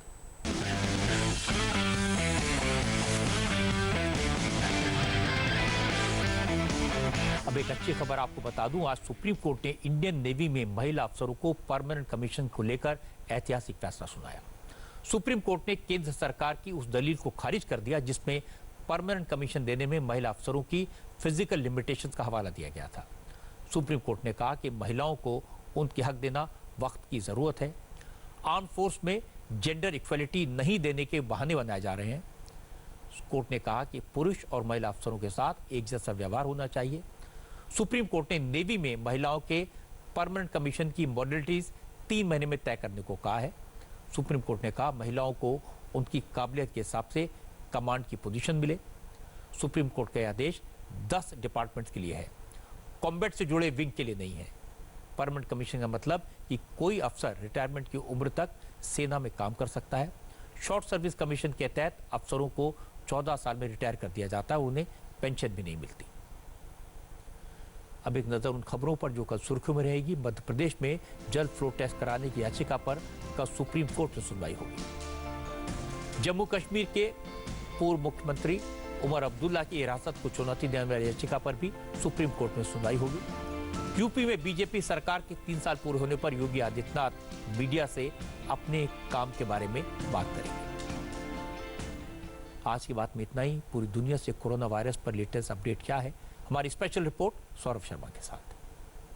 अब एक अच्छी खबर आपको बता दूं, आज सुप्रीम कोर्ट ने इंडियन नेवी में महिला अफसरों को परमानेंट कमीशन को लेकर ऐतिहासिक फैसला सुनाया। सुप्रीम कोर्ट ने केंद्र सरकार की उस दलील को खारिज कर दिया जिसमें परमानेंट कमीशन देने में महिला अफसरों की फिजिकल लिमिटेशंस का हवाला दिया गया था। सुप्रीम कोर्ट ने कहा कि महिलाओं को उनके हक देना वक्त की जरूरत है। आर्म फोर्स में जेंडर इक्वलिटी नहीं देने के बहाने बनाए जा रहे हैं। कोर्ट ने कहा कि पुरुष और महिला अफसरों के साथ एक जैसा व्यवहार होना चाहिए। सुप्रीम कोर्ट ने नेवी में महिलाओं के परमानेंट कमीशन की मॉडलिटीज 3 महीने में तय करने को कहा है। सुप्रीम कोर्ट ने कहा महिलाओं को उनकी काबिलियत के हिसाब से कमांड की पोजीशन मिले। सुप्रीम कोर्ट का यह आदेश 10 डिपार्टमेंट्स के लिए है, कॉम्बैट से जुड़े विंग के लिए नहीं है। परमानेंट कमीशन का मतलब कि कोई अफसर रिटायरमेंट की उम्र तक सेना में काम कर सकता है। शॉर्ट सर्विस कमीशन के तहत अफसरों को 14 साल में रिटायर कर दिया जाता है, उन्हें पेंशन भी नहीं मिलती। अब एक नजर उन खबरों पर जो कल सुर्खियों में रहेगी। मध्य प्रदेश में जल फ्लो टेस्ट कराने की याचिका पर कल सुप्रीम कोर्ट में सुनवाई होगी। जम्मू कश्मीर के पूर्व मुख्यमंत्री उमर अब्दुल्ला की हिरासत को चुनौती देने वाली याचिका पर भी सुप्रीम कोर्ट में सुनवाई होगी। यूपी में बीजेपी सरकार के 3 साल पूरे होने पर योगी आदित्यनाथ मीडिया से अपने काम के बारे में बात करेंगे। आज की बात में इतना ही। पूरी दुनिया से कोरोना वायरस पर लेटेस्ट अपडेट क्या है, हमारी स्पेशल रिपोर्ट सौरभ शर्मा के साथ।